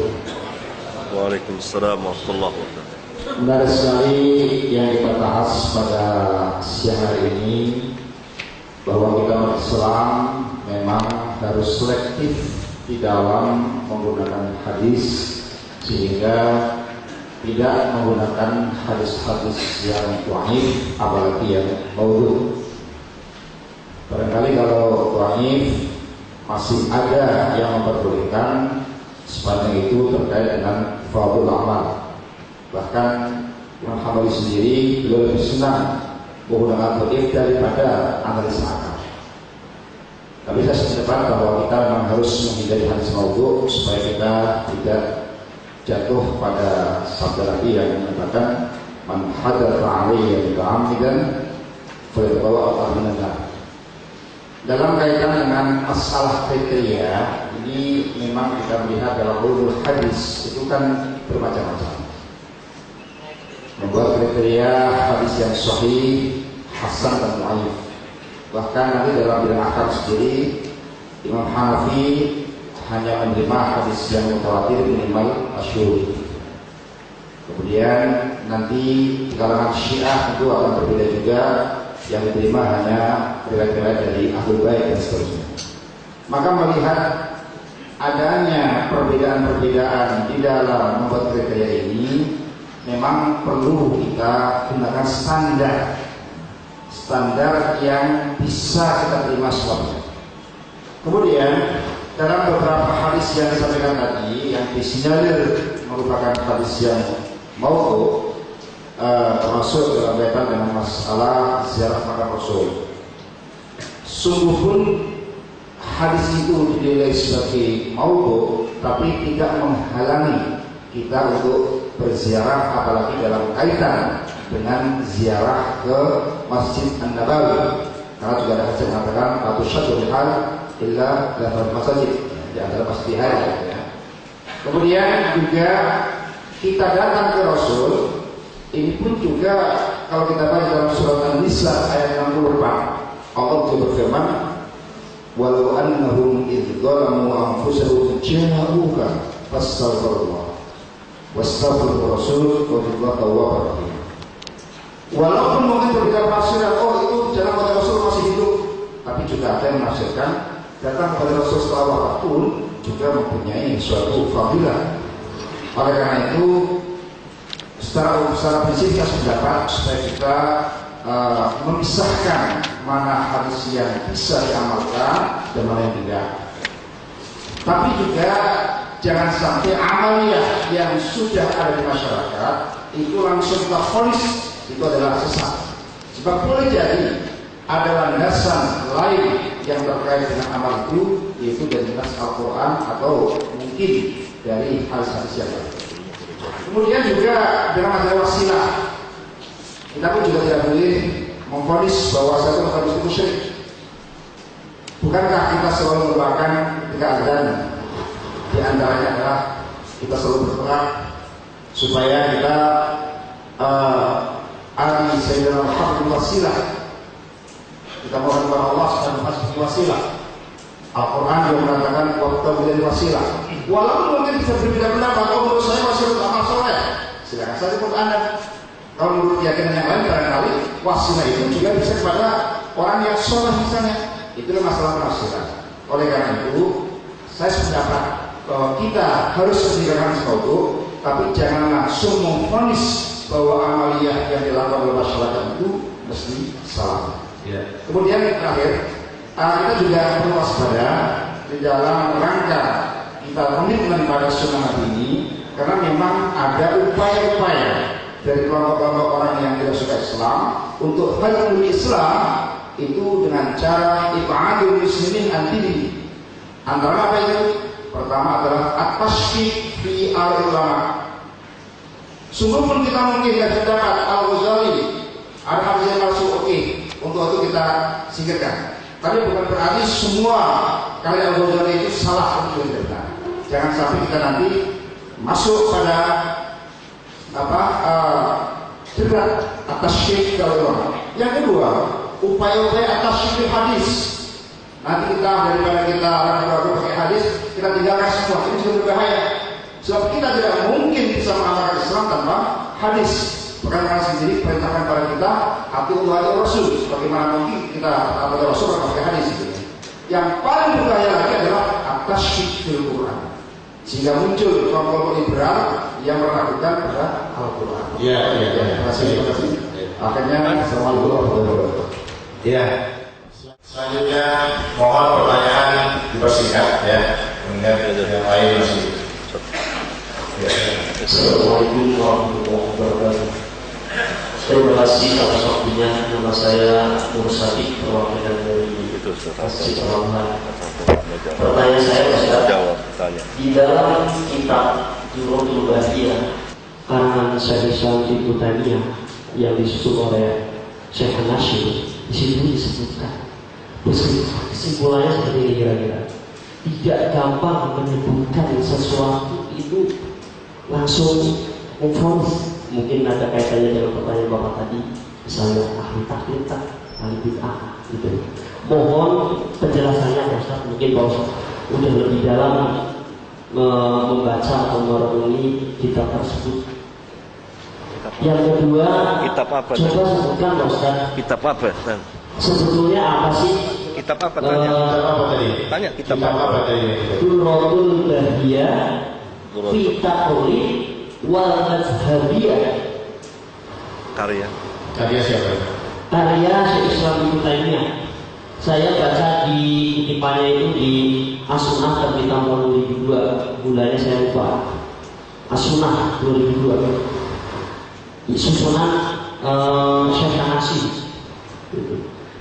Waalaikumsalam warahmatullahi wabarakatuh. Benar sekali yang kita bahas pada siang hari ini, bahwa kita umat Islam memang harus selektif di dalam menggunakan hadis, sehingga tidak menggunakan hadis-hadis yang dhaif, apalagi yang maudhu. Barangkali kalau dhaif masih ada yang memperbolehkan, sepanjang itu terkait dengan fardhu amal. Bahkan Imam Hambali sendiri beliau lebih senang menggunakan dhaif daripada analisa akal. Tapi saya sependapat bahwa kita memang harus menghindari hadis maudhu supaya kita tidak jatuh pada sabda Nabi yang menyatakan man hadatsa alayya muta'ammidan falyatabawa minan nar. Dalam kaitan dengan masalah kriteria ini, memang kita melihat dalam ulumul hadis itu kan bermacam-macam. Membuat kriteria hadis yang sahih, hasan dan dhaif. Bahkan nanti dalam bidang akal sendiri, Imam Hanafi hanya menerima hadis yang mutawatir minimal masyhur. Kemudian nanti di kalangan Syiah tentu akan berbeda juga, yang diterima hanya riwayat-riwayat dari Ahlul Bait dan seterusnya. Maka melihat adanya perbedaan-perbedaan di dalam membuat kriteria ini, memang perlu kita gunakan standar yang bisa kita terima semuanya. Kemudian dalam beberapa hadis yang disampaikan tadi, yang disinyalir merupakan hadis yang maudhu, termasuk dalam kaitan dengan masalah ziarah makam Rasul. Sungguh pun hadis itu dinilai sebagai maudhu, tapi tidak menghalangi kita untuk berziarah, apalagi dalam kaitan dengan ziarah ke Masjid An-Nabawi. Karena juga ada hadis yang mengatakan atau syaddu rihal illa ila masjid, di antara masjid ya. Kemudian juga kita datang ke Rasul. Ini pun juga kalau kita baca dalam surat An-Nisa ayat 64, Allah berfirman, walau annahum idh dhalamu anfusahum ja'uka fastaghfirullah wastaghfirur rasul wallahu tawwabur rahim. Walaupun mungkin berbeda penafsiran, oh itu jalan pada Rasul masih hidup, tapi juga ada yang menafsirkan datang kepada Rasul setelah wafat pun juga mempunyai suatu fadilah. Oleh karena itu, secara prinsip kita sependapat supaya kita memisahkan mana hadis yang bisa diamalkan dan mana yang tidak. Tapi juga jangan sampai amaliyah yang sudah ada di masyarakat itu langsung kita vonis itu adalah sesat. Sebab boleh jadi ada landasan lain yang terkait dengan amal itu, yaitu dari nas Al-Quran atau mungkin dari hadis-hadis yang lain. Kemudian juga dalam masalah wasilah, kita pun juga tidak boleh memvonis bahwa satu hadis itu musyrik. Bukankah kita selalu merupakan ketika azan, di antaranya adalah kita selalu berdoa supaya kita Ali Sayyidina Muhammad wasilah. Kita mohon kepada Allah subhanahu wasilah. Al-Quran juga mengatakan waktu bila wasilah. Walaupun mungkin bisa berbeda pendapat, kalau menurut saya wasilah itu amal soleh, silakan saja menurut Anda. Kalau menurut keyakinan yang lain, barangkali wasilah itu juga bisa kepada orang yang soleh misalnya. Itulah masalah penafsiran. Oleh karena itu, saya sependapat bahwa kita harus meninggalkan sesuatu, tapi jangan langsung memvonis bahwa amaliyah yang dilakukan oleh masyarakat itu mesti salah. Ya. Kemudian terakhir, kita juga perlu waspada di dalam rangka kita komitmen pada sunnah Nabi ini, karena memang ada upaya-upaya dari kelompok-kelompok orang yang tidak suka Islam untuk halul Islam itu dengan cara ibadul muslimin anti. Antara apa itu? Pertama adalah at-tashfiq fi al-ulama. Sungguh pun kita mungkin tidak terdapat Al-Ghazali ada hadis yang masuk oke, untuk itu kita singkirkan. Tapi bukan berarti semua karya Al-Ghazali itu salah untuk kita. Jangan sampai kita nanti masuk pada berat atas syirk kalau. Yang kedua, upaya-upaya atas syirk hadis. Nanti kita daripada kita orang baru pakai hadis, kita tinggalkan semua. Ini juga berbahaya. Sebab kita tidak mungkin bisa mengamalkan Islam tanpa hadis. Karena sendiri perintahkan pada kita atiullah wa rasul. Bagaimana mungkin kita taat Rasul tanpa pakai hadis itu. Yang paling berbahaya lagi adalah atas syirk Quran. Sehingga muncul kelompok liberal yang meragukan pada Al-Quran. Iya. Terima kasih. Akhirnya assalamualaikum warahmatullahi wabarakatuh. Ya. Selanjutnya mohon pertanyaan dipersingkat ya. Mengingat yang lain masih. Ya. Assalamualaikum warahmatullahi wabarakatuh. Terima kasih atas waktunya. Nama saya Nur Sadiq, perwakilan dari Masjid Al-Rahman. Pertanyaan saya adalah di dalam kitab Jurudul Bahiyah karangan Syekh Islam Ibnu Taimiyah yang disusun oleh Syekh Nasyir, di situ disebutkan kesimpulannya seperti ini kira-kira. Tidak gampang menyebutkan sesuatu itu langsung memfonis. Mungkin ada kaitannya dengan pertanyaan Bapak tadi, misalnya ahli taklid, ahli bid'ah gitu. Mohon penjelasannya Ustaz, mungkin Pak Ustaz udah lebih dalam membaca atau merenungi kitab tersebut. Yang kedua, Kitab apa? coba sebutkan Pak Ustaz, Kitab apa? sebetulnya apa sih Kitab apa tanya? Kitab apa tadi? Tanya kitab Kitab apa? apa tadi? Jurudul Bahiyah fi Taqlid wal Mazhabiyah, Karya. Karya siapa? karya Syekh Islam Ibnu Taimiyah. Saya baca di kutipannya itu di As-Sunnah terbit tahun 2002, bulannya saya lupa. As-Sunnah 2002, susunan Syekh Nasyir.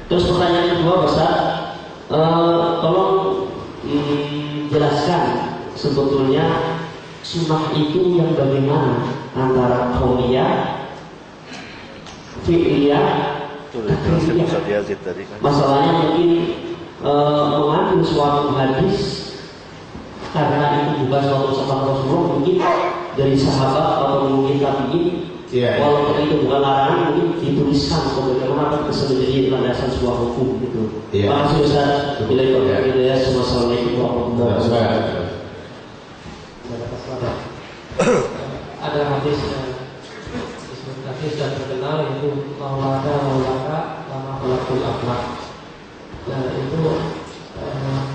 Terus pertanyaan kedua, Ustaz, tolong jelaskan sebetulnya sunnah itu yang bagaimana antara qauliyah, fi'liyah, takrifiyah. Masalahnya mungkin mengambil suatu hadis karena itu bukan suatu sahabat Rasulullah, mungkin dari sahabat atau mungkin tabi'in. Walaupun itu bukan larangan, mungkin dituliskan bagaimana bisa menjadi landasan sebuah hukum gitu. Terima kasih Ustaz. Assalamualaikum warahmatullahi wabarakatuh. Ada hadis dan terkenal yaitu maulana lama pelakul akhlak. Nah itu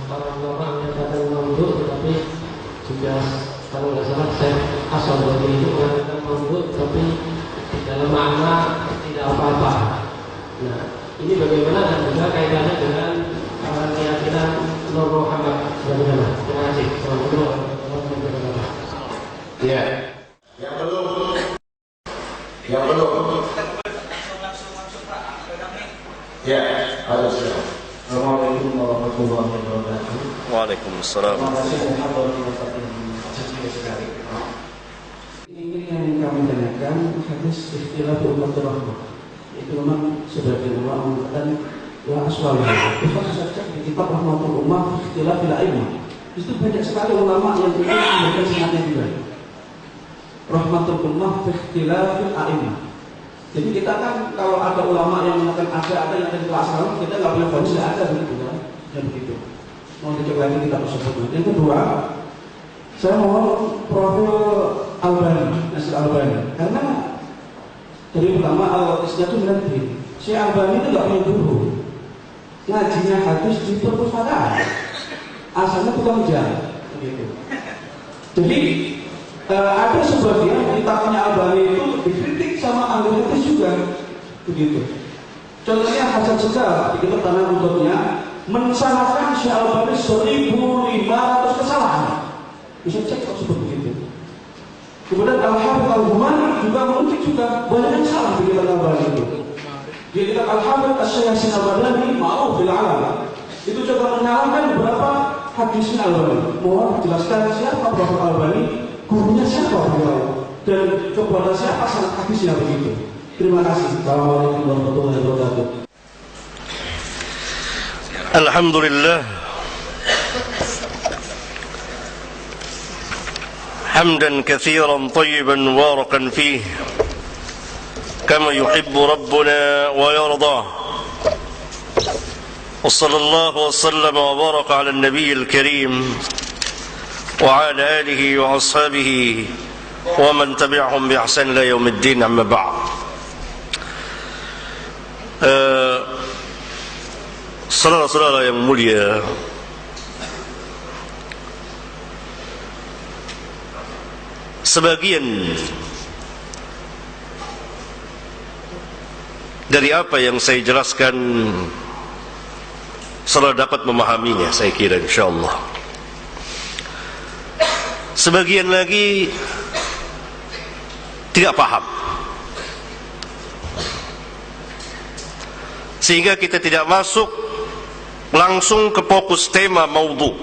para ulama menyatakan maudhu, tetapi juga kalau nggak salah saya asal dari itu mengatakan maudhu, tapi dalam makna tidak apa-apa. Nah ini bagaimana dan juga kaitannya dengan keyakinan Nur Muhammad bagaimana? Terima kasih. Assalamualaikum warahmatullahi wabarakatuh. Ya. Yang belum. Ya, ada sudah. Assalamualaikum warahmatullahi wabarakatuh. Waalaikumsalam. Terima kasih sekali. Ini yang kami tanyakan hadis ikhtilaf umatur rahmah. Itu memang sebagian ulama mengatakan la aswal. Kita saja di kitab Rahmatul Ummah ikhtilaf bil a'immah. Itu banyak sekali ulama yang memberikan semangatnya juga. Rahmatul Ummah ikhtilaf bil a'immah. Jadi kita kan kalau ada ulama yang mengatakan ada yang ada di kelas kita nggak boleh fonis ada begitu kan? Dan begitu. Mau dicek lagi kita tersebut. Yang kedua, saya mohon profil Albani, Nasir Albani, karena dari pertama Al-Isyatu Minad-Din, si Albani itu nggak punya guru, ngajinya hadis di perpustakaan, asalnya tukang jam, begitu. Jadi ada sebagian kitabnya Albani itu dikritik sama ahli hadis juga, begitu. Contohnya Hasan Segala di kitab Tanah Untuknya mensalahkan Syekh Albani 1.500 kesalahan. Bisa cek kalau seperti itu. Kemudian Al-Hafidz Al-Humani juga mengutip juga banyak yang salah di kitab Albani itu. Di kitab Al-Hafidz Asy-Syaikh Al-Albani ma'ruf bil alam. Itu juga menyalahkan beberapa hadisnya Albani. Mohon dijelaskan siapa Prophet Albani, gurunya siapa beliau. dan kepada siapa sanad hadisnya begitu. Terima kasih. Assalamualaikum warahmatullahi wabarakatuh. Alhamdulillah, hamdan katsiran tayyiban mubarakan fihi kama yuhibbu rabbuna wa yarda. Wa sallallahu wa sallama wa baraka ala an-nabiyil karim wa ala alihi wa ashabihi wa man tabi'ahum bi ihsan ila yaumiddin, amma ba'd. Saudara-saudara yang mulia, sebagian dari apa yang saya jelaskan saudara dapat memahaminya, saya kira insyaallah. Sebagian lagi tidak paham, sehingga kita tidak masuk langsung ke fokus tema maudhu.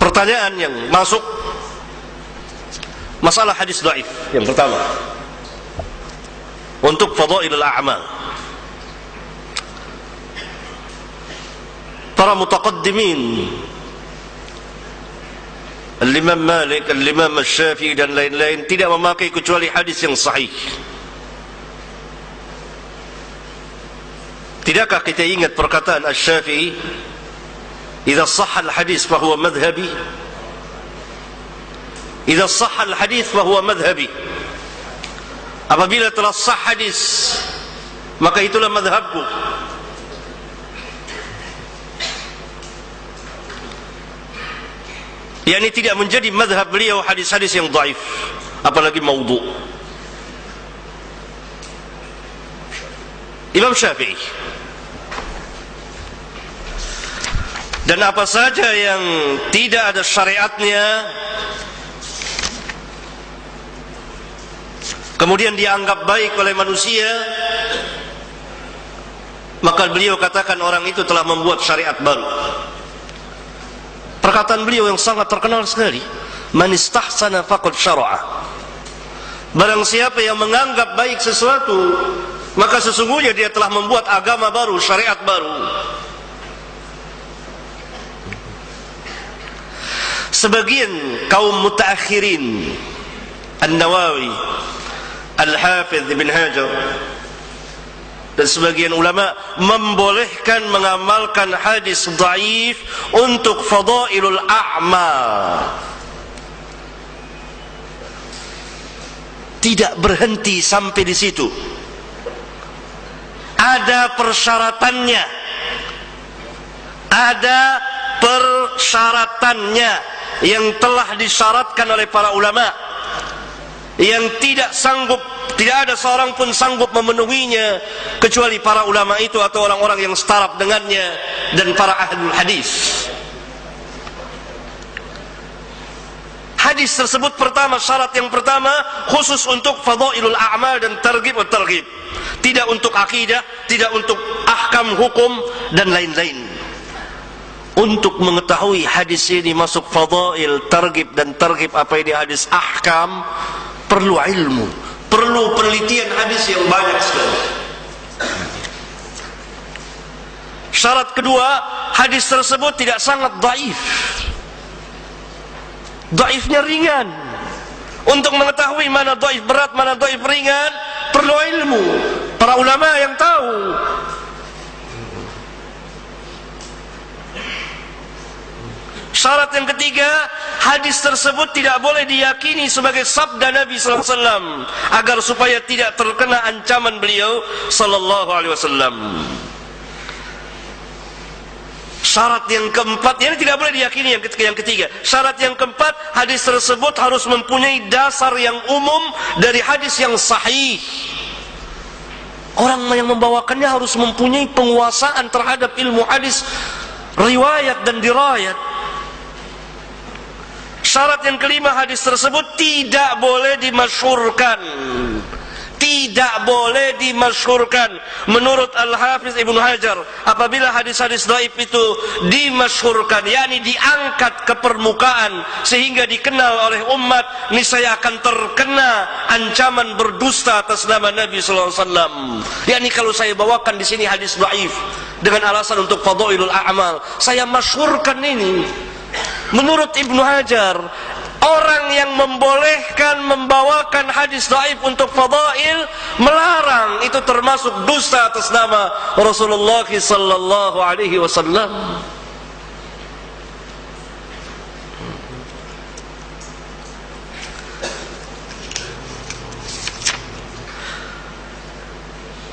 Pertanyaan yang masuk masalah hadis dhaif yang pertama untuk fadailul a'mal. Para mutaqaddimin, Al-Imam Malik, Al-Imam Syafi'i dan lain-lain tidak memakai kecuali hadis yang sahih. Tidakkah kita ingat perkataan Al-Syafi'i, "Idza shahha al-hadis fa huwa madhhabi." Idza shahha al-hadis fa huwa madhhabi. Apabila telah sah hadis, maka itulah madhabku. Yani tidak menjadi madhab beliau hadis-hadis yang dhaif, apalagi maudhu. Imam Syafi'i. Dan apa saja yang tidak ada syariatnya kemudian dianggap baik oleh manusia, maka beliau katakan orang itu telah membuat syariat baru. Perkataan beliau yang sangat terkenal sekali, "Man istahsana faqad syara'a." Barang siapa yang menganggap baik sesuatu, maka sesungguhnya dia telah membuat agama baru, syariat baru. Sebagian kaum mutaakhirin, An-Nawawi, Al-Hafidh Ibn Hajar dan sebagian ulama membolehkan mengamalkan hadis dhaif untuk fadailul a'mal. Tidak berhenti sampai di situ. Ada persyaratannya. Ada persyaratannya yang telah disyaratkan oleh para ulama, yang tidak ada seorang pun sanggup memenuhinya kecuali para ulama itu atau orang-orang yang setaraf dengannya dan para ahlul hadis. Hadis tersebut pertama, syarat yang pertama khusus untuk fadailul a'mal dan targhib wa targhib, tidak untuk akidah, tidak untuk ahkam hukum dan lain-lain. Untuk mengetahui hadis ini masuk fadail, targhib dan targhib, apa ini hadis ahkam, perlu ilmu, perlu penelitian hadis yang banyak sekali. Syarat kedua, hadis tersebut tidak sangat dhaif. Dhaifnya ringan. Untuk mengetahui mana dhaif berat, mana dhaif ringan, perlu ilmu. Para ulama yang tahu. Syarat yang ketiga, hadis tersebut tidak boleh diyakini sebagai sabda Nabi sallallahu alaihi wasallam agar supaya tidak terkena ancaman beliau sallallahu alaihi wasallam. Syarat yang keempat, ini tidak boleh diyakini yang ketiga. Syarat yang keempat, hadis tersebut harus mempunyai dasar yang umum dari hadis yang sahih. Orang yang membawakannya harus mempunyai penguasaan terhadap ilmu hadis, riwayat dan dirayat. Syarat yang kelima, hadis tersebut tidak boleh dimasyhurkan. tidak boleh dimasyhurkan. Menurut Al-Hafiz Ibnu Hajar, apabila hadis-hadis dhaif itu dimasyhurkan, yakni diangkat ke permukaan sehingga dikenal oleh umat, niscaya akan terkena ancaman berdusta atas nama Nabi sallallahu alaihi wasallam. Yakni kalau saya bawakan di sini hadis dhaif dengan alasan untuk fadailul a'mal, saya masyhurkan ini. Menurut Ibnu Hajar, orang yang membolehkan membawakan hadis dhaif untuk fadail, melarang, itu termasuk dusta atas nama Rasulullah sallallahu alaihi wasallam.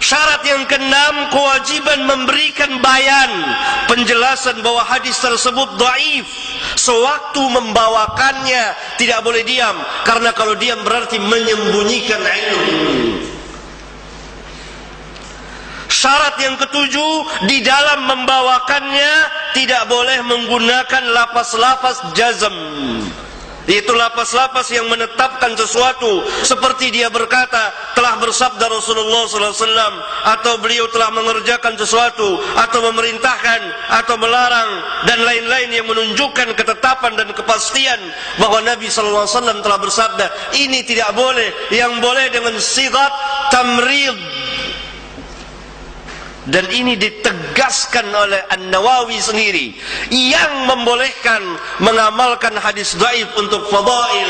Syarat yang keenam, kewajiban memberikan bayan, penjelasan bahwa hadis tersebut dhaif. Sewaktu membawakannya tidak boleh diam, karena kalau diam berarti menyembunyikan ilmu. Syarat yang ketujuh, di dalam membawakannya tidak boleh menggunakan lafaz-lafaz jazm, yaitu lapas-lapas yang menetapkan sesuatu, seperti dia berkata telah bersabda Rasulullah SAW, atau beliau telah mengerjakan sesuatu, atau memerintahkan, atau melarang, dan lain-lain yang menunjukkan ketetapan dan kepastian bahwa Nabi SAW telah bersabda. Ini tidak boleh. Yang boleh dengan sigat tamrid, dan ini ditegaskan oleh An-Nawawi sendiri, yang membolehkan mengamalkan hadis dhaif untuk fadail.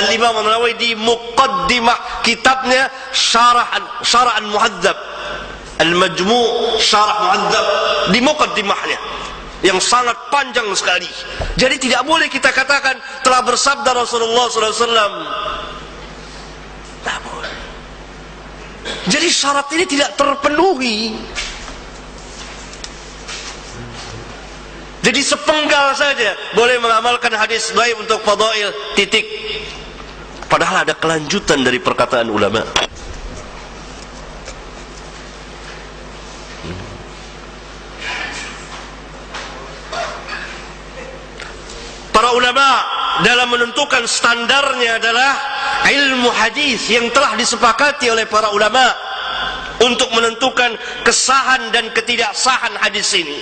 Al-Imam An-Nawawi di muqaddimah kitabnya Syarah Muhadzab, Al-Majmu' Syarah Muhadzab, di muqaddimahnya yang sangat panjang sekali. Jadi tidak boleh kita katakan telah bersabda Rasulullah SAW. Tidak boleh. Jadi syarat ini tidak terpenuhi. Jadi sepenggal saja boleh mengamalkan hadis dhaif untuk fadail, titik. Padahal ada kelanjutan dari perkataan ulama. Para ulama dalam menentukan standarnya adalah ilmu hadis yang telah disepakati oleh para ulama untuk menentukan kesahan dan ketidaksahan hadis ini.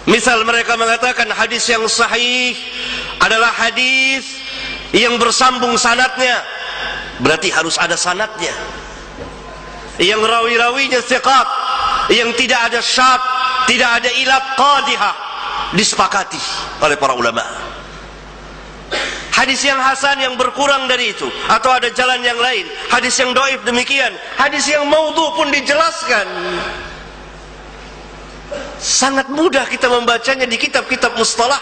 Misal mereka mengatakan hadis yang sahih adalah hadis yang bersambung sanadnya, berarti harus ada sanadnya, yang rawi-rawinya thiqat, yang tidak ada syad, tidak ada ilat qadihah, disepakati oleh para ulama. Hadis yang hasan yang berkurang dari itu, atau ada jalan yang lain. Hadis yang dhaif demikian. Hadis yang maudhu pun dijelaskan. Sangat mudah kita membacanya di kitab-kitab mustalah.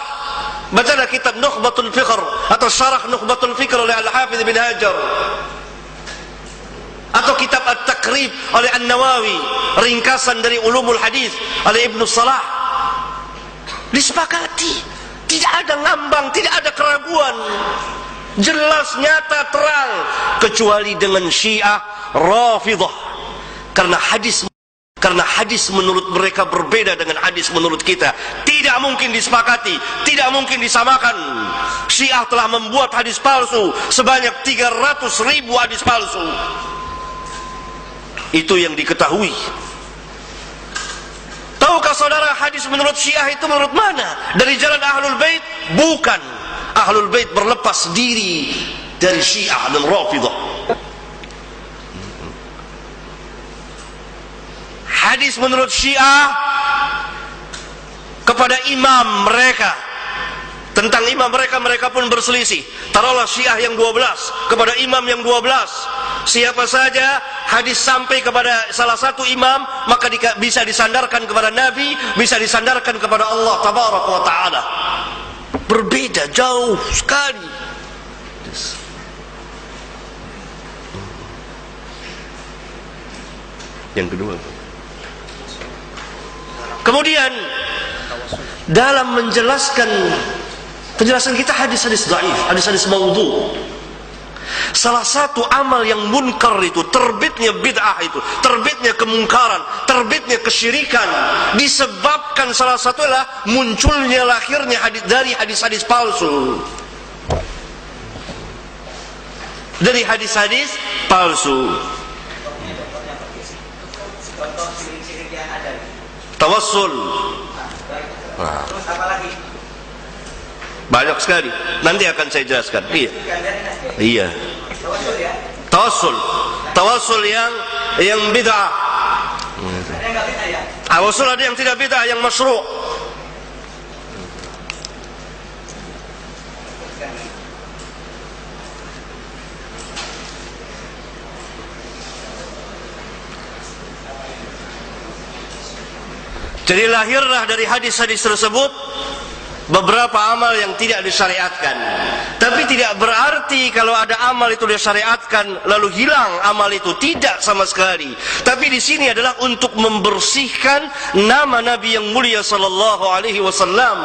Bacalah kitab Nukhbatul Fikr atau Syarah Nukhbatul Fikr oleh Al-Hafiz Ibn Hajar, atau kitab At-Taqrib oleh An-Nawawi, ringkasan dari Ulumul Hadis oleh Ibnu Salah. Disepakati, tidak ada ngambang, tidak ada keraguan, jelas, nyata, terang, kecuali dengan Syiah Rafidhah, karena hadis menurut mereka berbeda dengan hadis menurut kita. Tidak mungkin disepakati, tidak mungkin disamakan. Syiah telah membuat hadis palsu sebanyak 300.000 hadis palsu. Itu yang diketahui. Tahukah saudara hadis menurut Syiah itu menurut mana? Dari jalan Ahlul Bait? Bukan. Ahlul Bait berlepas diri dari Syiah dan Rafidhah. Hadis menurut Syiah kepada imam mereka, tentang imam mereka, mereka pun berselisih. Taruhlah Syiah yang 12 kepada imam yang 12. Siapa saja hadis sampai kepada salah satu imam, maka bisa disandarkan kepada Nabi, bisa disandarkan kepada Allah Tabaraka wa Ta'ala. Berbeda jauh sekali. Yang kedua, kemudian dalam menjelaskan penjelasan kita hadis-hadis dhaif, hadis-hadis maudhu, salah satu amal yang munkar itu, terbitnya bid'ah itu, terbitnya kemungkaran, terbitnya kesyirikan, disebabkan salah satu adalah munculnya, lahirnya hadis dari hadis-hadis palsu. dari hadis-hadis palsu. Tawassul. Nah. Banyak sekali. Nanti akan saya jelaskan. Iya. Tawassul. Tawassul yang bid'ah. Tawassul ada yang tidak bid'ah, yang masyru'. Jadi lahirlah dari hadis-hadis tersebut beberapa amal yang tidak disyariatkan. Tapi tidak berarti kalau ada amal itu disyariatkan lalu hilang amal itu, tidak sama sekali. Tapi di sini adalah untuk membersihkan nama Nabi yang mulia sallallahu alaihi wasallam.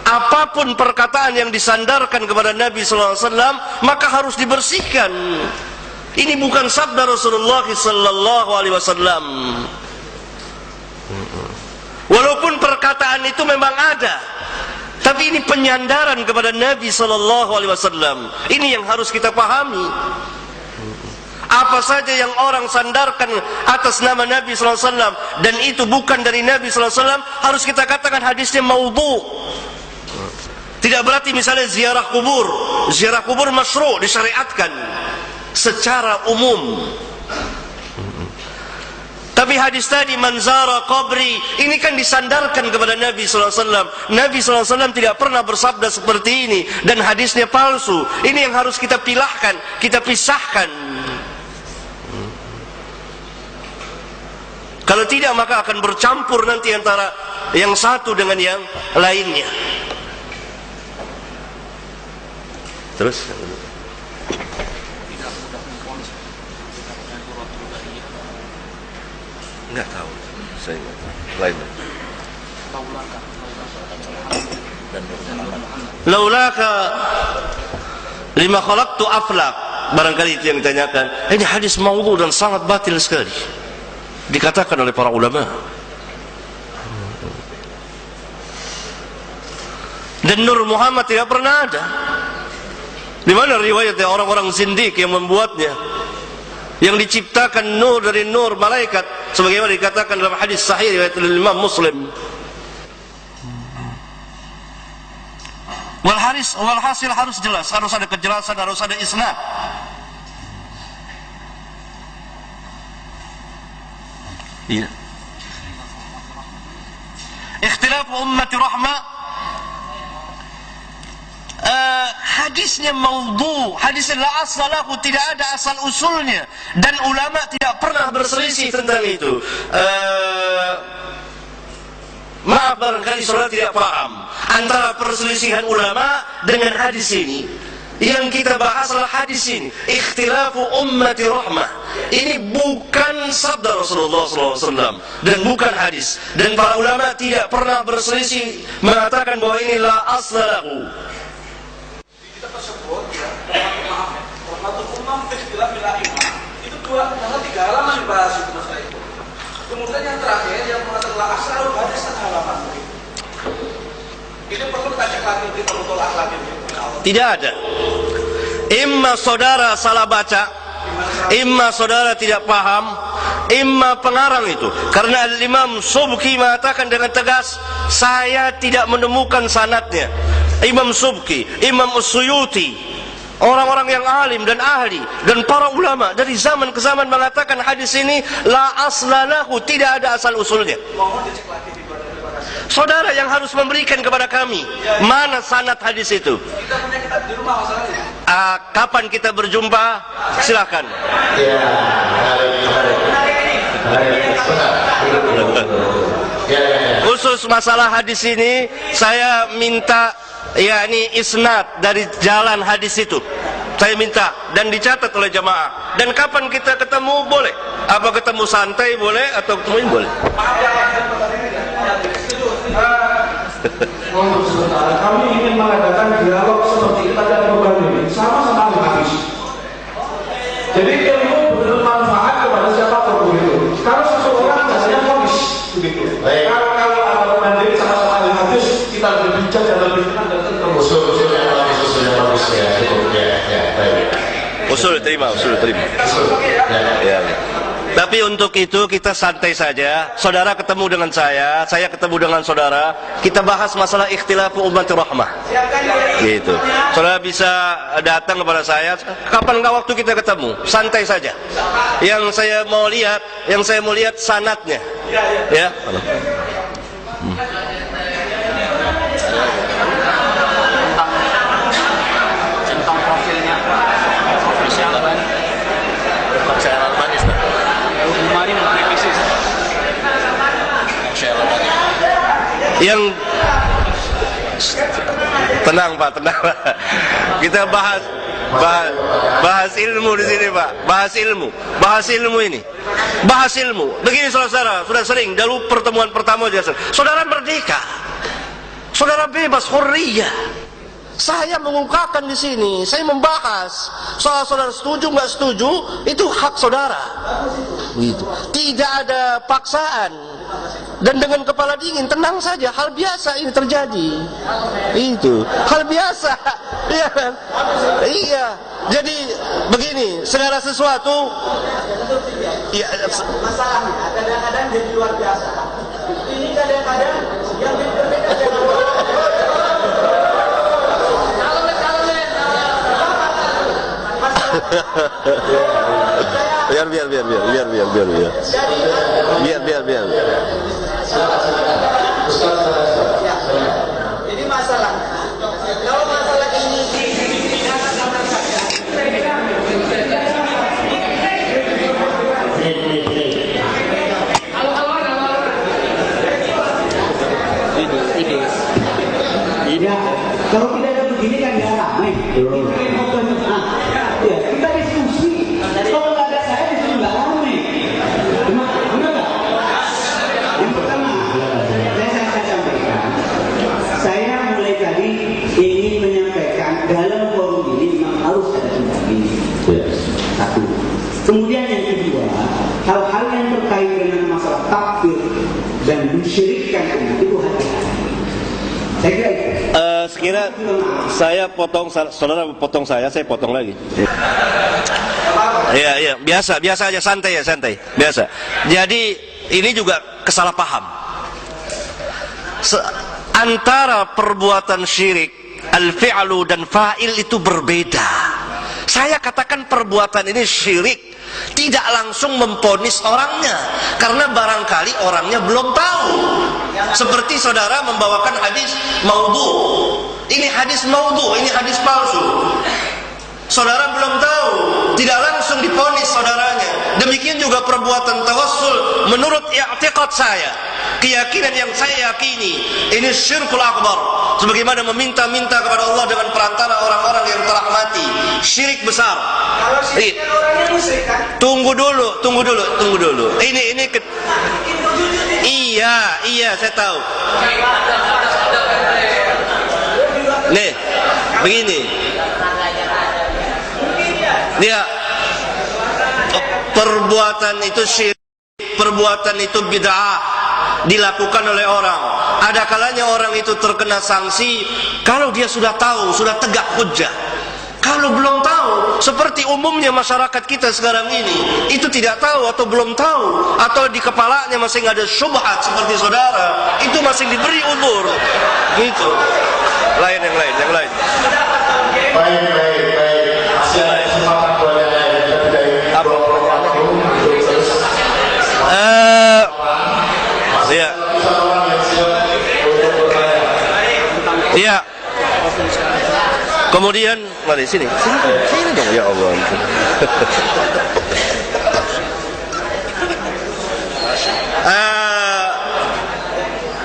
Apapun perkataan yang disandarkan kepada Nabi sallallahu alaihi wasallam maka harus dibersihkan. Ini bukan sabda Rasulullah sallallahu alaihi wasallam. Walaupun perkataan itu memang ada, tapi ini penyandaran kepada Nabi sallallahu alaihi wasallam. Ini yang harus kita pahami. Apa saja yang orang sandarkan atas nama Nabi sallallahu alaihi wasallam dan itu bukan dari Nabi sallallahu alaihi wasallam, harus kita katakan hadisnya maudhu. Tidak berarti misalnya ziarah kubur masyru', disyariatkan secara umum. Tapi hadis tadi manzara qabri ini kan disandarkan kepada Nabi sallallahu alaihi wasallam. Nabi sallallahu alaihi wasallam tidak pernah bersabda seperti ini dan hadisnya palsu. Ini yang harus kita pilahkan, kita pisahkan. Kalau tidak maka akan bercampur nanti antara yang satu dengan yang lainnya. Terus enggak tahu, saya enggak tahu. Lain. Laulaka lima khalaqtu aflaq. Barangkali itu yang ditanyakan. Ini hadis maudhu dan sangat batil sekali. Dikatakan oleh para ulama. Dan Nur Muhammad tidak pernah ada. Di mana riwayatnya orang-orang zindik yang membuatnya? Yang diciptakan nur dari nur malaikat sebagaimana dikatakan dalam hadis sahih riwayat Imam Muslim. Walhasil harus jelas, harus ada kejelasan, harus ada isnad. Iya. Ikhtilaf ummati rahmah. Hadisnya maudhu, hadisnya la aslahu, tidak ada asal usulnya dan ulama tidak pernah berselisih tentang itu. Maaf barangkali saudara tidak paham antara perselisihan ulama dengan hadis ini. Yang kita bahas adalah hadis ini, ikhtilafu ummati rahmah. Ini bukan sabda Rasulullah SAW dan bukan hadis. Dan para ulama tidak pernah berselisih mengatakan bahwa ini la aslahu. Tersebut ya, rahmatul umam ikhtilaf bil a'imah itu tiga halaman dibahas itu masalah itu. Kemudian yang terakhir yang mengatakan asal hadis satu halaman. Ini perlu kita cek lagi di tolak lagi. Tidak ada. Imma saudara salah baca, imma saudara tidak paham, imma pengarang itu. Karena Imam Subki mengatakan dengan tegas, saya tidak menemukan sanadnya. Imam Subki, Imam Suyuti, orang-orang yang alim dan ahli dan para ulama dari zaman ke zaman mengatakan hadis ini la aslalahu, tidak ada asal usulnya. Saudara yang harus memberikan kepada kami mana sanad hadis itu. Kita punya kitab di rumah masalahnya. Kapan kita berjumpa? Silakan. Khusus masalah hadis ini saya minta yakni isnad dari jalan hadis itu. Saya minta dan dicatat oleh jamaah. Dan kapan kita ketemu boleh. Apa ketemu santai boleh atau ketemu ini boleh. Untuk sementara kami ingin mengadakan dialog seperti kita dan beban ini sama-sama habis. Jadi ilmu benar manfaat kepada siapapun itu. Kalau seseorang biasanya fonis begitu. Kalau ada perbanding sama-sama ahli hadis, kita berbincang dan lebih tenang dan tenang. Usul yang bagus ya, cukup ya, baik. Usul terima. Ya. Tapi untuk itu kita santai saja. Saudara ketemu dengan saya ketemu dengan saudara. Kita bahas masalah ikhtilafu umatir rahmah. Gitu. Saudara bisa datang kepada saya kapan nggak waktu kita ketemu. Santai saja. Yang saya mau lihat sanadnya. Ya. Tentang profilnya kemarin merevisi yang tenang Pak. Kita bahas ilmu di sini Pak. Bahas ilmu ini. Begini saudara, sudah sering dulu pertemuan pertama saudara. Saudara merdeka. Saudara bebas, hurriyah. Saya mengungkapkan di sini, saya membahas soal saudara setuju nggak setuju, itu hak saudara. Gitu. Tidak ada paksaan dan dengan kepala dingin, tenang saja, hal biasa ini terjadi. Itu hal biasa, ya kan? Iya. Jadi begini, segala sesuatu, ya, masalahnya kadang-kadang jadi luar biasa. Ini kadang-kadang yang berbeda dengan biar. Ini masalah. Kalau masalah ini Ya, kalau tidak ada begini kan nggak ramai. Ya, kita diskusi. Kalau nggak ada saya di sini nggak ramai. Benar nggak? Yang pertama, saya sampaikan. Saya mulai tadi ingin menyampaikan dalam forum ini memang harus ada pendamping. Satu. Kemudian yang kedua, hal-hal yang terkait dengan masalah takfir dan mensyirikkan umat itu hati-hati. Saya kira itu. Sekira saya potong, saudara potong saya potong lagi. Iya, biasa aja, santai. Biasa. Jadi ini juga kesalahpaham. Antara perbuatan syirik, al-fi'lu dan fa'il itu berbeda. Saya katakan perbuatan ini syirik, tidak langsung memponis orangnya, karena barangkali orangnya belum tahu. Seperti saudara membawakan hadis maudhu. Ini hadis maudhu, ini hadis palsu. Saudara belum tahu, tidak langsung diponis saudaranya. Demikian juga perbuatan tawassul menurut i'tiqad saya, keyakinan yang saya yakini, ini syirkul akbar. Sebagaimana meminta-minta kepada Allah dengan perantara orang-orang yang telah mati, syirik besar. kalau syirik kan orangnya musyrik kan? Tunggu dulu. Ini Iya, saya tahu. Nih, begini. Dia perbuatan itu syirik, perbuatan itu bid'ah dilakukan oleh orang. Ada kalanya orang itu terkena sanksi kalau dia sudah tahu, sudah tegak hujjah. Kalau belum tahu, seperti umumnya masyarakat kita sekarang ini, itu tidak tahu atau belum tahu, atau di kepalanya masih ada syubhat seperti saudara, itu masih diberi uzur. Gitu. Yang lain. Baik. Masih ada kesempatan buat yang lain. Iya. Kemudian, mari sini dong, ya Allah.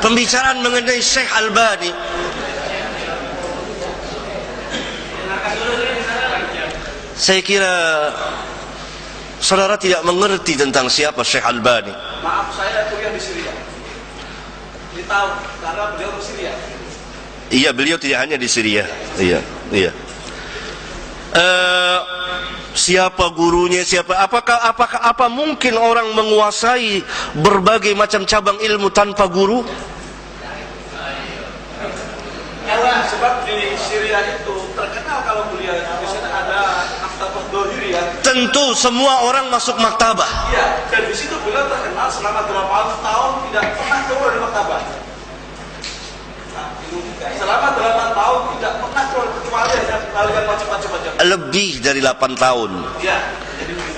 Pembicaraan mengenai Syekh Albani, saya kira saudara tidak mengerti tentang siapa Syekh Albani. Maaf, saya kuliah di Syria. Di tahun karena beliau ke Syria. Iya, beliau tidak hanya di Syria. Iya. Siapa gurunya, apa mungkin orang menguasai berbagai macam cabang ilmu tanpa guru? Sebab di Syria itu terkenal kalau kuliah di sana ada Aftafah Dohiri sendiri kan. Tentu semua orang masuk maktabah. Iya, dan di situ beliau terkenal selama 8 tahun tidak pernah keluar dari maktabah. Nah, selama 8 tahun tidak pernah keluar kecuali hanya kalian wajib-wajib aja. Lebih dari 8 tahun. Iya.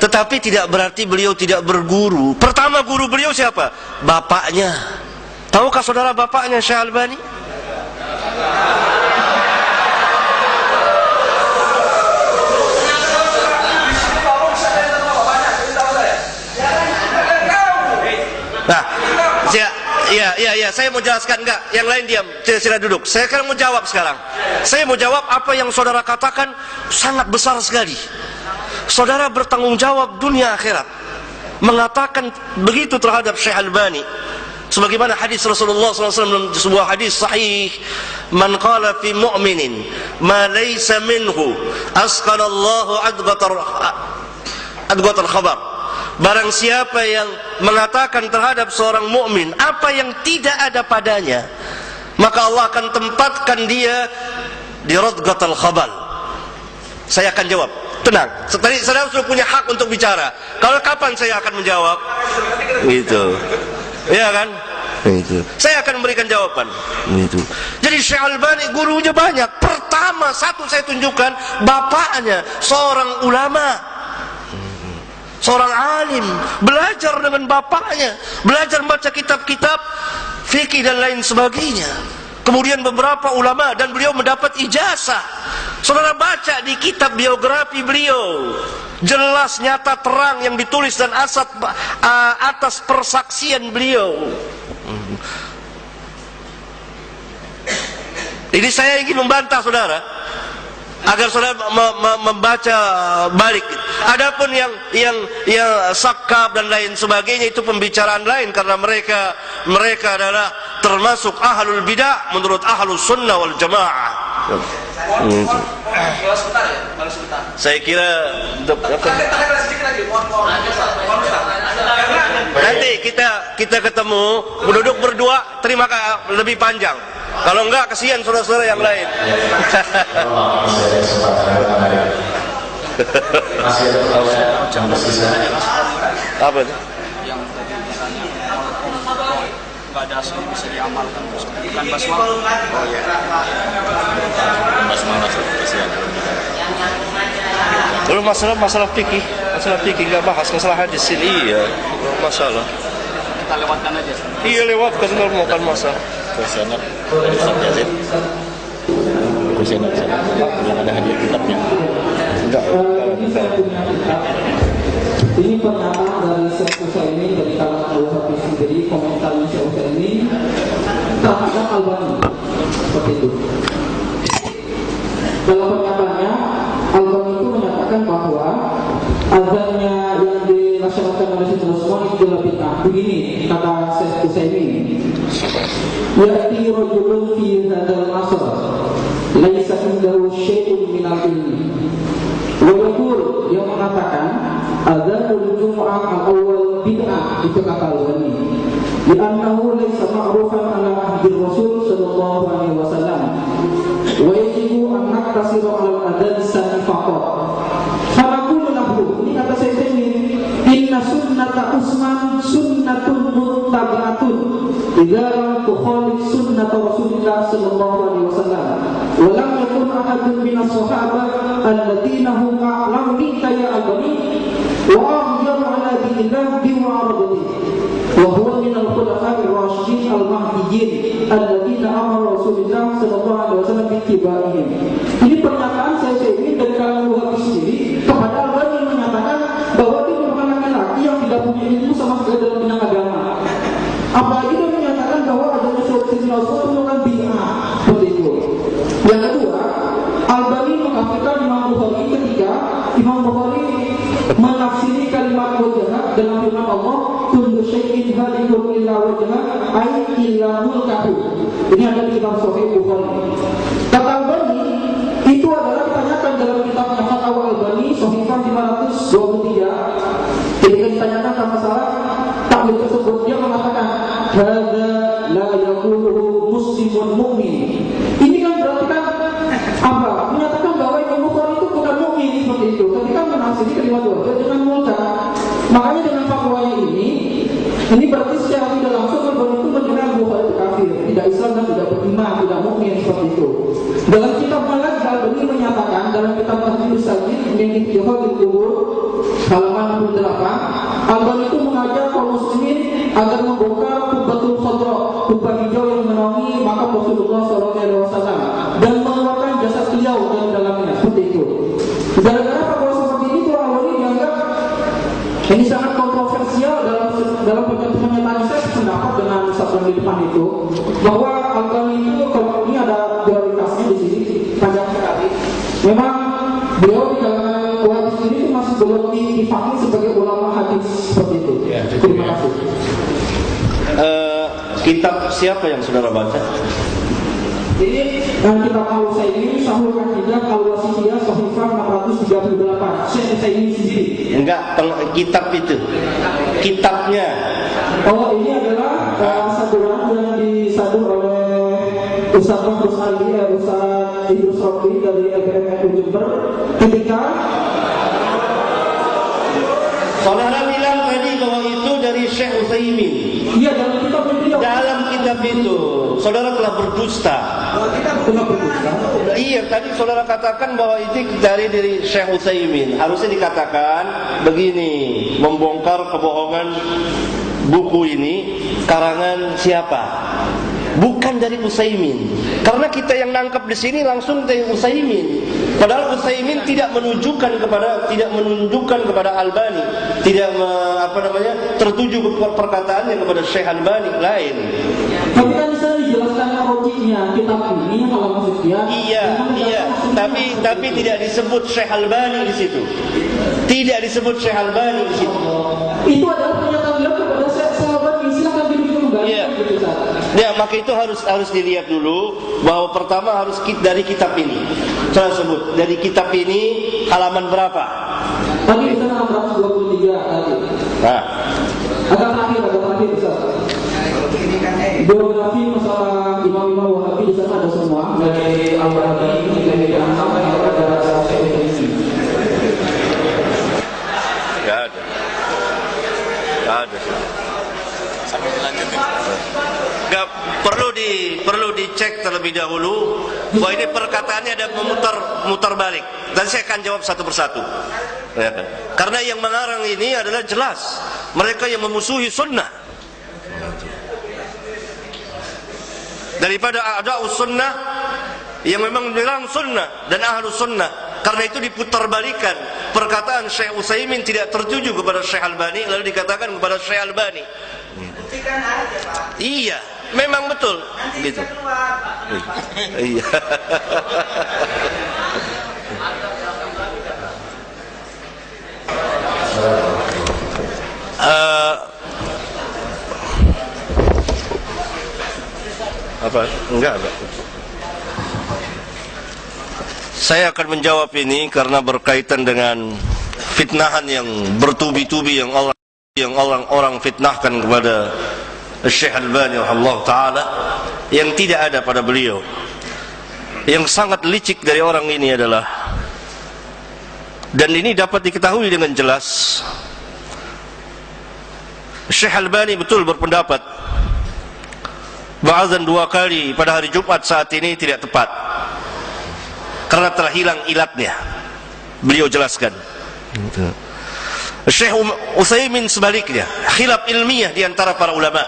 Tetapi tidak berarti beliau tidak berguru. Pertama guru beliau siapa? Bapaknya. Tahukah saudara bapaknya Syekh Albani? Nah, saya mau jelaskan enggak? Yang lain diam, sila duduk. Saya akan mau jawab sekarang. Saya mau jawab apa yang saudara katakan sangat besar sekali. Saudara bertanggung jawab dunia akhirat. Mengatakan begitu terhadap Syekh Albani. Sebagaimana hadis Rasulullah SAW dalam sebuah hadis sahih, man qala fi mu'minin ma laysa minhu asqalallahu adghatal khabar. Barang siapa yang mengatakan terhadap seorang mukmin apa yang tidak ada padanya, maka Allah akan tempatkan dia di radghatal khabal. Saya akan jawab. Tenang. Tadi saudara sudah punya hak untuk bicara. Kalau kapan saya akan menjawab? Gitu. Iya kan? Itu. Saya akan memberikan jawaban. Itu. Jadi Syekh Albani gurunya banyak. Pertama, satu saya tunjukkan bapaknya seorang ulama. Seorang alim, belajar dengan bapaknya, belajar membaca kitab-kitab fikih dan lain sebagainya. Kemudian beberapa ulama dan beliau mendapat ijazah. Saudara baca di kitab biografi beliau, jelas nyata terang yang ditulis dan atas persaksian beliau. Ini saya ingin membantah saudara, agar saudara membaca balik. Adapun yang sakab dan lain sebagainya itu pembicaraan lain, karena mereka adalah termasuk ahlul bidah menurut ahlus sunnah wal jamaah. Sebentar ya, sebentar. Saya kira nanti kita ketemu duduk berdua, terima kasih lebih panjang. Kalau enggak kasihan saudara-saudara yang lain. Masih ada jam bersisa. Apa itu? Yang tadi misalnya nggak ada asli bisa diamalkan, bukan basmalah. Oh iya. Basmalah kasihan. Kalau masalah fikih nggak bahas masalah hadis ini. Iya, masalah. Kita lewatkan aja. Iya, lewatkan kalau mau kan masalah. Kuesioner dari Ustaz Yazid. Kuesioner yang ada hadiah kitabnya. Enggak. Ini pernyataan dari Syekh Utsaimin dari kalangan ulama sendiri, komentarnya Syekh Utsaimin terhadap Albani seperti itu. Dalam pernyataannya, Albani itu menyatakan bahwa azannya yang dilaksanakan oleh Syekh Utsaimin itu lebih begini, kata Syekh Utsaimin. Ya'ti rajulun fi hadzal asr laisa indahu syai'un min al-ilmi. Wa yaqul, yang mengatakan adzanul jumu'ah al-awwal bid'ah, itu kata Albani. Li'annahu laisa ma'rufan ala ahdi Rasul sallallahu alaihi wasallam. Wa yajibu an naktasiru ala al-adzan sani faqat. Fanaqulu lahu, ini kata saya ini, inna sunnata Utsman sunnatun muttabi'atun idza lam tukhalif sunnata Rasulillah sallallahu alaihi wasallam. Wa lam yakun ahadun min as-sahabah alladziina hum a'lamu minka ya Albani wa ahyaru ala dinillah bi'aradati. Wa huwa min al-khulafa'i ar-rasyidin al-mahdiyyin alladziina amara Rasulullah sallallahu alaihi wasallam bi ittibaihim. Ini pernyataan saya ini dari kalangan ulama sendiri kepada Albani yang menyatakan bahwa dia merupakan laki-laki yang tidak punya ilmu sama sekali dalam bidang agama. Apalagi dia menyatakan bahwa adanya suatu itu bukan bid'ah, seperti itu. Yang kedua, Albani mengkafirkan Imam Bukhari ketika Imam Bukhari menafsiri kalimat wajah dalam firman Allah, kullu syai'in halikun illa wajhah ay illa mulkahu. Ini ada di kitab Sahih Bukhari. Kata Albani, itu adalah ditanyakan dalam kitabnya Fatwa Albani Sahifah 523. Ketika ditanyakan tentang masalah takwil tersebut, dia mengatakan hadza la yaquluhu muslimun mu'min. Ini kan berarti kan apa? Menyatakan bahwa Imam Bukhari itu bukan mukmin. mukmin seperti itu ketika menafsiri kalimat wahdat dengan mulka. Makanya dengan fatwa ini berarti secara tidak langsung Albani itu mendengar bahwa itu kafir, tidak Islam dan tidak beriman, tidak mukmin seperti itu. Dalam kitab Malak Albani menyatakan dalam kitab Tahdhirus Sajid yang Jihadul Kubur halaman 68, Albani itu mengajak kaum muslimin agar membongkar kubbatul khadra, kubah hijau yang menaungi makam Rasulullah SAW dan mengeluarkan jasad beliau dari dalamnya seperti itu. Gara-gara fatwa seperti itu Albani dianggap ini sangat kontroversial dalam pernyataan saya sependapat dengan sabda di depan itu bahwa Albani itu kalau ini ada prioritasnya di sini panjang sekali. Memang beliau di kalangan wahabis ini itu masih belum difahami sebagai ulama hadis seperti itu. Ya, terima kasih. Kitab siapa yang saudara baca? Ini kitab Al-Utsaimin Syarhul Aqidah Al-Wasithiyah Shahifah 638. Syekh Utsaimin sendiri. Enggak, kitab itu. Kitabnya. Oh, ini adalah saduran yang disadur oleh Ustaz Bahrus Ali, Ustaz Idrus Rofi dari LPMNU Jember ketika saudara bilang tadi bahwa itu dari Syekh Utsaimin. Iya, dalam kitab itu. Dalam kitab itu saudara telah berdusta. Telah berdusta. Iya, tadi saudara katakan bahwa itu dari Syekh Utsaimin. Harusnya dikatakan begini, membongkar kebohongan buku ini karangan siapa? Bukan dari Utsaimin. Karena kita yang nangkap di sini langsung dari Utsaimin. Padahal Utsaimin tidak menunjukkan kepada Albani, tidak tertuju ke perkataannya kepada Syekh Albani lain. Tapi kan bisa dijelaskan rojinya kitab ini kalau maksudnya. Iya. Tapi tidak disebut Syekh Albani di situ. Tidak disebut Syekh Albani di situ. Itu adalah pernyataan beliau kepada sahabat ini. Silakan dibikin kembali. Iya. Ya, maka itu harus dilihat dulu bahwa pertama harus dari kitab ini. Saya sebut dari kitab ini halaman berapa? Tadi di sana 623 tadi. Nah, agak terakhir bisa. Biografi masalah imam-imam Wahabi di sana ada semua dari Al-Wahabi dari sampai kepada Syekh ini. Enggak ada. Sampai dilanjutkan. Enggak perlu dicek terlebih dahulu bahwa ini perkataannya ada memutar balik. Dan saya akan jawab satu persatu. Ya kan? Karena yang mengarang ini adalah jelas mereka yang memusuhi sunnah. Daripada a'da'us sunnah yang memang bilang sunnah dan ahlus sunnah. Karena itu diputarbalikan. Perkataan Syekh Utsaimin tidak tertuju kepada Syekh Albani lalu dikatakan kepada Syekh Albani. Buktikan aja, Pak. Iya, memang betul. Nanti Gitu. bisa keluar, Pak. Iya. Apa? Enggak. Saya akan menjawab ini karena berkaitan dengan fitnahan yang bertubi-tubi yang orang fitnahkan kepada Syekh Albani rahimahullah taala yang tidak ada pada beliau. Yang sangat licik dari orang ini adalah, dan ini dapat diketahui dengan jelas, Syekh Albani betul berpendapat azan 2 kali pada hari Jumat saat ini tidak tepat karena telah hilang ilatnya. Beliau jelaskan. Syekh Utsaimin sebaliknya, khilaf ilmiah di antara para ulama.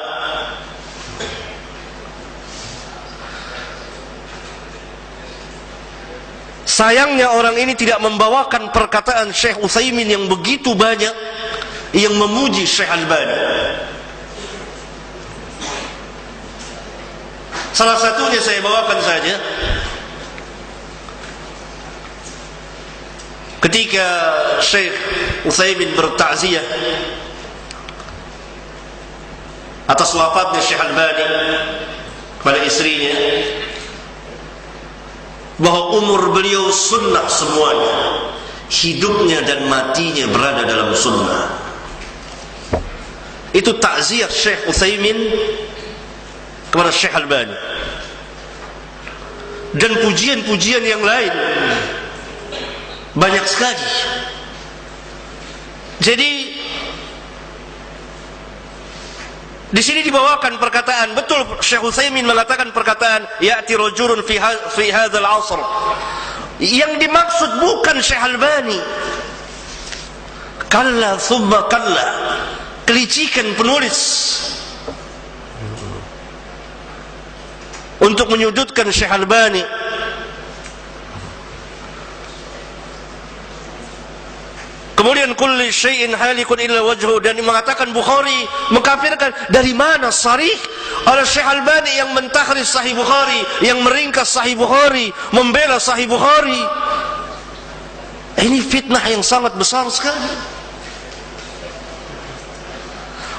Sayangnya orang ini tidak membawakan perkataan Syekh Utsaimin yang begitu banyak yang memuji Syekh Albani. Salah satunya saya bawakan saja. Ketika Syekh Utsaimin bertakziah atas wafatnya Syekh Albani kepada istrinya, bahwa umur beliau sunnah semuanya, hidupnya dan matinya berada dalam sunnah. Itu takziah Syekh Utsaimin kepada Syekh Albani. Dan pujian-pujian yang lain Banyak sekali. Jadi di sini dibawakan perkataan, betul Syekh Utsaimin mengatakan perkataan ya'ti rajulun fi hadzal 'asr. Yang dimaksud bukan Syekh Albani. Kalla thumma kalla. Kelicikan penulis untuk menyudutkan Syekh Albani. Kemudian kulli syai'in halikun illa wajhu, dan mengatakan Bukhari mengkafirkan. Dari mana sarih oleh Syekh Albani yang mentahris Sahih Bukhari, yang meringkas Sahih Bukhari, membela Sahih Bukhari. Ini fitnah yang sangat besar sekali.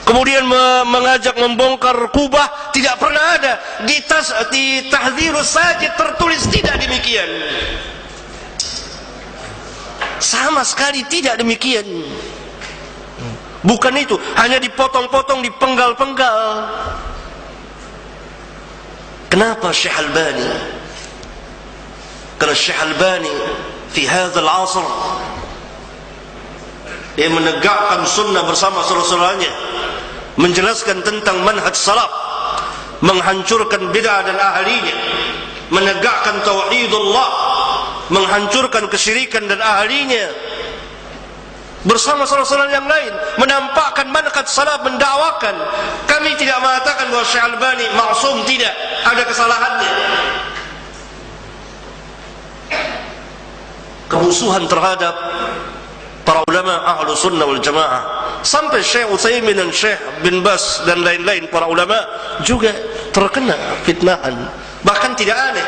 Kemudian mengajak membongkar kubah, tidak pernah ada di Tahdzirus Sajid tertulis tidak demikian. Sama sekali tidak demikian. Bukan itu, hanya dipotong-potong, dipenggal-penggal. Kenapa Syekh Albani? Karena Syekh Albani fi hadzal 'asr dia menegakkan sunnah bersama saudaranya, menjelaskan tentang manhaj salaf, menghancurkan bid'ah dan ahlinya, menegakkan tauhidullah, menghancurkan kesyirikan dan ahlinya, bersama saudara-saudara yang lain, menampakkan manhaj salaf, mendakwakan. Kami tidak mengatakan bahwa Syekh Albani maksum, tidak, ada kesalahannya. Kemusuhan terhadap para ulama ahlu sunnah wal jamaah, sampai Syekh Utsaimin dan Syekh bin Bas dan lain-lain para ulama juga terkena fitnahan. Bahkan tidak aneh,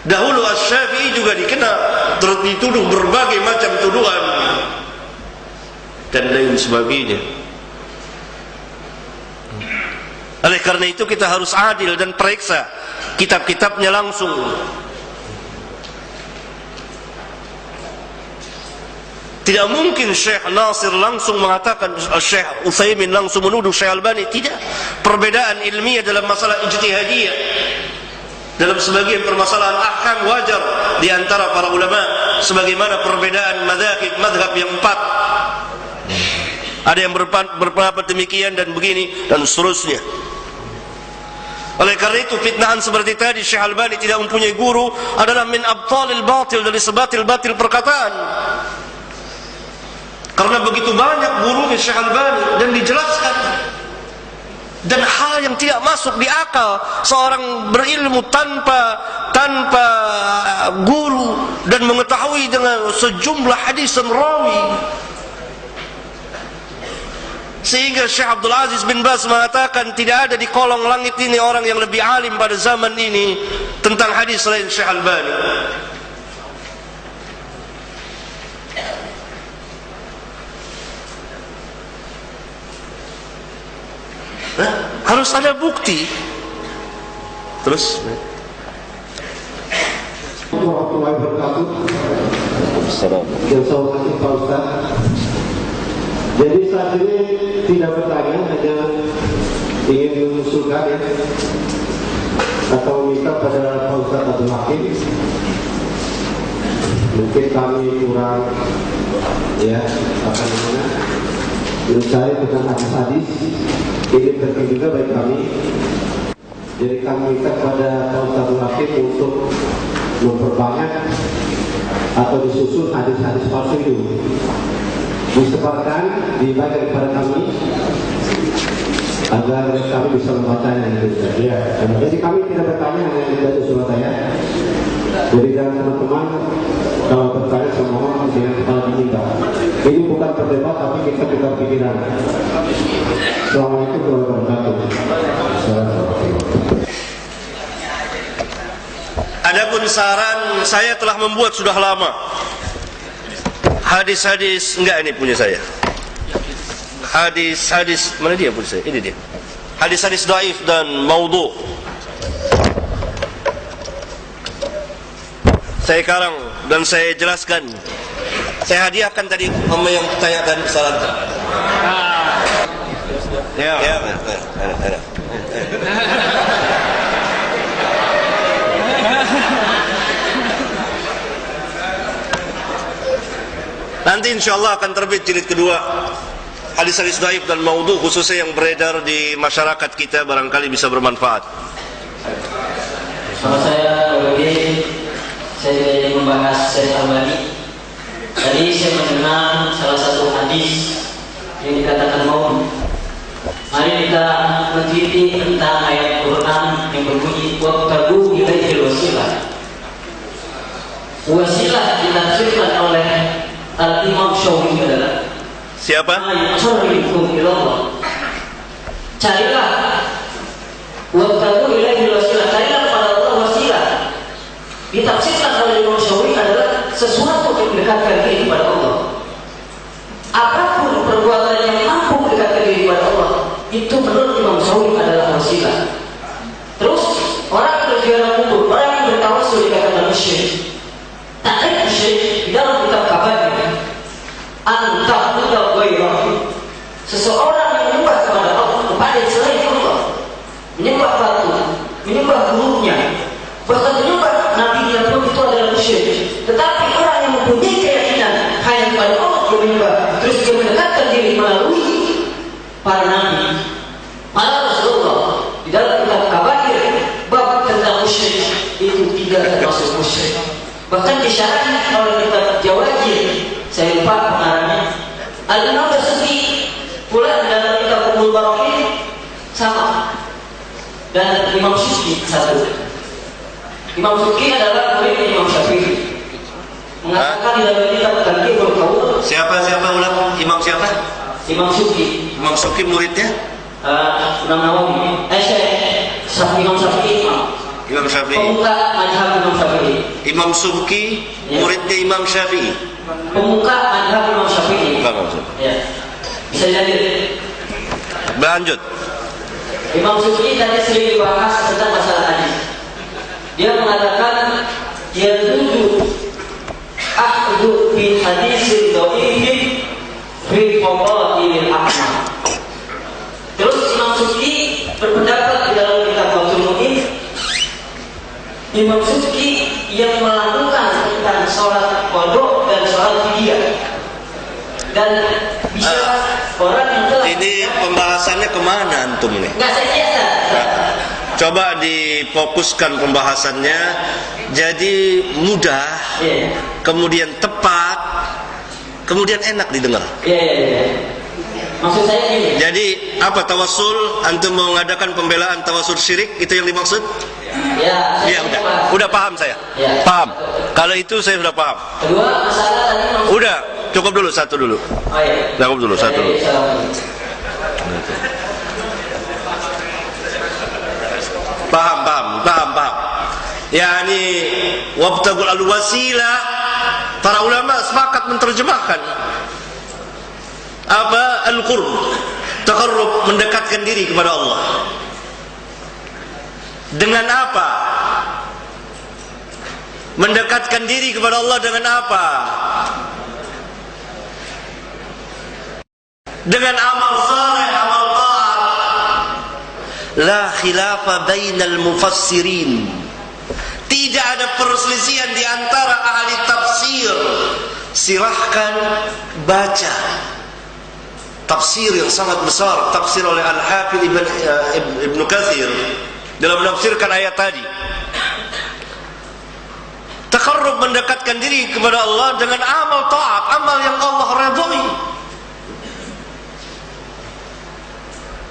dahulu Asy-Syafi'i juga dikenal, dituduh berbagai macam tuduhan dan lain sebagainya. Oleh karena itu kita harus adil dan periksa kitab-kitabnya langsung. Tidak mungkin Syekh Nasir langsung mengatakan, Syekh Utsaimin langsung menuduh Syekh Albani. Tidak. Perbedaan ilmiah dalam masalah ijtihadiyah, dalam sebagian permasalahan ahkam wajar di antara para ulama, sebagaimana perbedaan madhab yang 4. Ada yang berpendapat demikian dan begini dan seterusnya. Oleh karena itu fitnahan seperti tadi, Syekh Albani tidak mempunyai guru adalah min abtalil batil, dari sebatil-batil perkataan. Karena begitu banyak gurunya Syekh Albani dan dijelaskan, dan hal yang tidak masuk di akal seorang berilmu tanpa guru dan mengetahui dengan sejumlah hadis dan rawi. Sehingga Syekh Abdul Aziz bin Baz mengatakan tidak ada di kolong langit ini orang yang lebih alim pada zaman ini tentang hadis selain Syekh Albani. Harus ada bukti. Terus warahmatullahi wabarakatuh. Yang saya hormati Pak Ustaz. Jadi saat ini tidak bertanya, hanya ingin mengusulkan ya, atau meminta pada Pak Ustaz Abdul Hakim. Mungkin kami kurang ya, apa namanya, mencari tentang hadis-hadis. Ini penting juga bagi kami. Jadi kami minta kepada Pak Ustaz Abdul Hakim untuk memperbanyak atau disusun hadis-hadis palsu itu, disebarkan, dibaca kepada kami agar kami bisa membacanya. Ya. Jadi kami tidak bertanya hanya membaca surat saya. Jadi jangan teman-teman kalau bertanya semua dengan kepala dingin. Ini bukan berdebat, tapi kita tukar pikiran. Assalamualaikum warahmatullahi wabarakatuh. adapun saran saya telah membuat sudah lama. Hadis-hadis, enggak, ini punya saya. Hadis-hadis, mana dia punya saya? Ini dia. Hadis-hadis dhaif dan maudhu. Saya karang dan saya jelaskan. Saya hadiahkan tadi sama yang tanyakan saran. Ya, ada. Nanti insyaallah akan terbit jilid kedua hadis-hadis dhaif dan maudhu, khususnya yang beredar di masyarakat kita, barangkali bisa bermanfaat. Sama saya Wahid, saya ingin membahas Syekh Albani. Tadi saya mengenal salah satu hadis yang dikatakan maudhu. Mari kita meneliti tentang ayat Quran yang berbunyi wabtagu ilaihil wasilah. Wasilah ditafsirkan oleh Al-Imam Syafi'i adalah Siapa? Carilah wabtagu ilaihil wasilah, carilah kepada Allah wasilah. Ditafsirkan oleh Imam Syafi'i adalah sesuatu yang mendekatkan diri kepada Allah. Apapun perbuatan yang mampu mendekatkan diri kepada Allah, itu menurut Imam Syafi'i adalah wasilah. Terus orang yang berziarah kubur, orang yang bertawassul dikatakan musyrik. Takrif musyrik di dalam kitab kabarnya, anta budak ghairah, seseorang yang menyembah kepada Allah kepada selain Allah, menyembah batu, menyembah gurunya, bahkan menyembah nabinya pun itu adalah musyrik. Tetapi orang yang mempunyai keyakinan hanya kepada Allah yang menyembah, terus dia mendekatkan diri melalui para nabi, para Rasulullah, di dalam kitab kabair bab tentang musyrik itu tidak termasuk musyrik. Bahkan disyaratkan oleh kitab Jawahir, saya lupa pengarangnya, Al-Imam Basuki pula dalam kitab Ummul Baraqin sama, dan Imam Syuki satu. Imam Syuki adalah murid Imam Syafi'i, mengatakan di dalam kitab Tanqihul Qaul. Siapa ulang? Imam siapa? Imam Syuki. Imam Syuki muridnya? Imam Nawawi. Imam Syafi'i. Imam Syafi'i. Pemuka mazhab Imam Syafi'i. Imam Syuki muridnya Imam Syafi'i. Pemuka mazhab Imam Syafi'i. Ya. Bisa jadi. Lanjut. Imam Syuki tadi sering dibahas tentang masalah hadis. Dia mengatakan yajuzu akhdhu bi hadisin dhaifin fi fadailil a'mal. Terus Imam Syuki berpendapat di dalam kitab Fathul Mu'in, Imam Syuki yang melakukan tentang sholat qadha dan sholat fidyah, dan bisa orang yang telah ini pembahasannya kemana antum nih? Enggak, saya biasa. Coba difokuskan pembahasannya jadi mudah, kemudian tepat, kemudian enak didengar. Maksud saya gini. Jadi apa tawassul? Antum mau mengadakan pembelaan tawassul syirik, itu yang dimaksud? Ya, udah paham saya. Ya. Paham. Kalau itu saya sudah paham. Kedua masalah tadi maksud. Udah, cukup dulu satu dulu. Oh iya. Cukup dulu satu dulu. Paham. Yani wabtagul al-wasilah, para ulama sepakat menerjemahkan apa al-qurb, taqarrub, mendekatkan diri kepada Allah. Dengan apa? Mendekatkan diri kepada Allah dengan apa? Dengan amal saleh, amal taat. La khilafa bainal mufassirin. Tidak ada perselisihan di antara ahli tafsir. Silahkan baca tafsir yang sangat besar, tafsir oleh Al-Hafidz Ibnu Katsir dalam menafsirkan ayat tadi. Taqarrub, mendekatkan diri kepada Allah dengan amal taat, amal yang Allah ridhoi.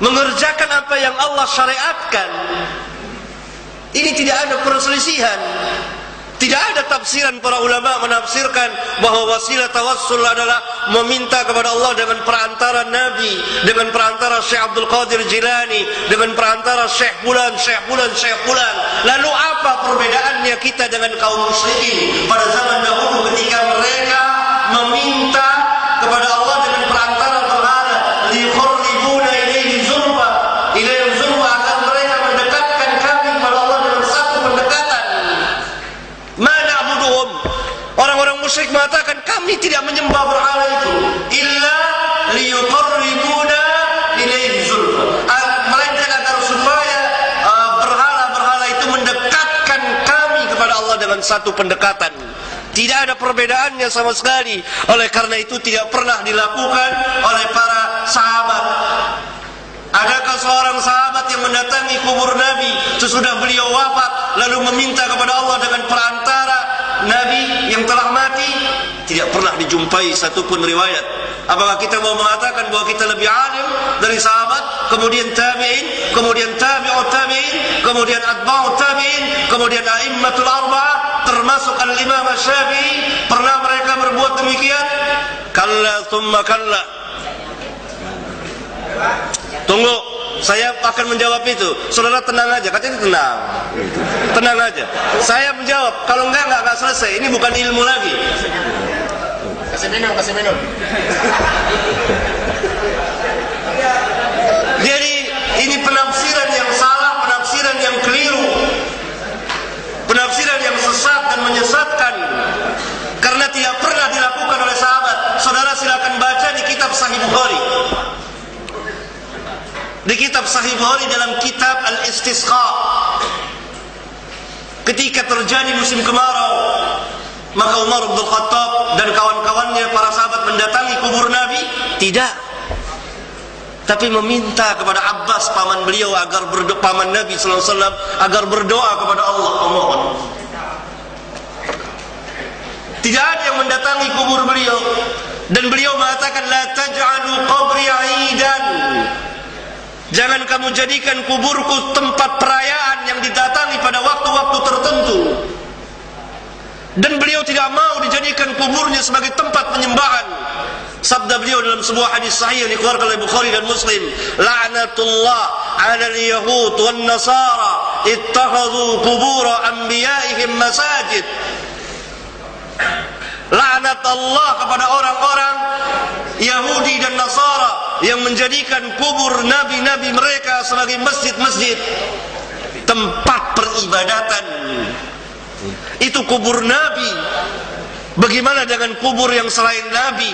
Mengerjakan apa yang Allah syariatkan. Ini tidak ada perselisihan. Tidak ada tafsiran para ulama menafsirkan bahwa wasilah tawassul adalah meminta kepada Allah dengan perantara Nabi, dengan perantara Syekh Abdul Qadir Jilani, dengan perantara Syekh Fulan. Lalu apa perbedaannya kita dengan kaum musyrikin pada zaman dahulu ketika mereka meminta kepada Allah dengan perantara berhala, liqarribuna ilaihi zulfa, agar mereka mendekatkan kami kepada Allah dengan satu pendekatan. Orang-orang musyrik mengatakan kami tidak menyembah berhala itu illa liyuqarribuna ilaihi zulfa, melainkan agar supaya berhala-berhala itu mendekatkan kami kepada Allah dengan satu pendekatan. Tidak ada perbedaannya sama sekali. Oleh karena itu tidak pernah dilakukan oleh para sahabat. Adakah seorang sahabat yang mendatangi kubur Nabi sesudah beliau wafat lalu meminta kepada Allah dengan perantara Nabi yang telah mati? Tidak pernah dijumpai satupun riwayat. Apakah kita mau mengatakan bahwa kita lebih alim dari sahabat, kemudian tabi'in, kemudian tabi'ut tabi'in, kemudian atba'ut tabi'in, kemudian a'immatul arba'ah, termasuk al-Imam Syafi'i? Pernah mereka berbuat demikian? Kalla thumma kalla. Tunggu, saya akan menjawab itu. Saudara tenang aja, katanya tenang. Tenang aja. Saya menjawab, kalau enggak selesai. Ini bukan ilmu lagi. Kasih minum. Jadi ini penafsiran yang salah, penafsiran yang keliru, penafsiran yang sesat dan menyesatkan. Karena tidak pernah dilakukan oleh sahabat. Saudara silakan baca di kitab Sahih Bukhari. Di kitab Sahih Bukhari dalam kitab Al-Istisqa, ketika terjadi musim kemarau, maka Umar bin Khattab dan kawan-kawannya para sahabat mendatangi kubur Nabi, tidak, tapi meminta kepada Abbas paman beliau agar berdoa, paman Nabi sallallahu alaihi wasallam, agar berdoa kepada Allah. Memohon. Tidak ada yang mendatangi kubur beliau, dan beliau mengatakan la taj'alu qabri 'aidan. Jangan kamu jadikan kuburku tempat perayaan yang didatangi pada waktu-waktu tertentu. Dan beliau tidak mau dijadikan kuburnya sebagai tempat penyembahan. Sabda beliau dalam sebuah hadis sahih yang dikeluarkan oleh Bukhari dan Muslim, la'natullah 'alal yahud wan nasara ittakhadhu qubur anbiya'ihim masajid. Laknat Allah kepada orang-orang Yahudi dan Nasara yang menjadikan kubur nabi-nabi mereka sebagai masjid-masjid, tempat peribadatan. Itu kubur nabi. Bagaimana dengan kubur yang selain nabi?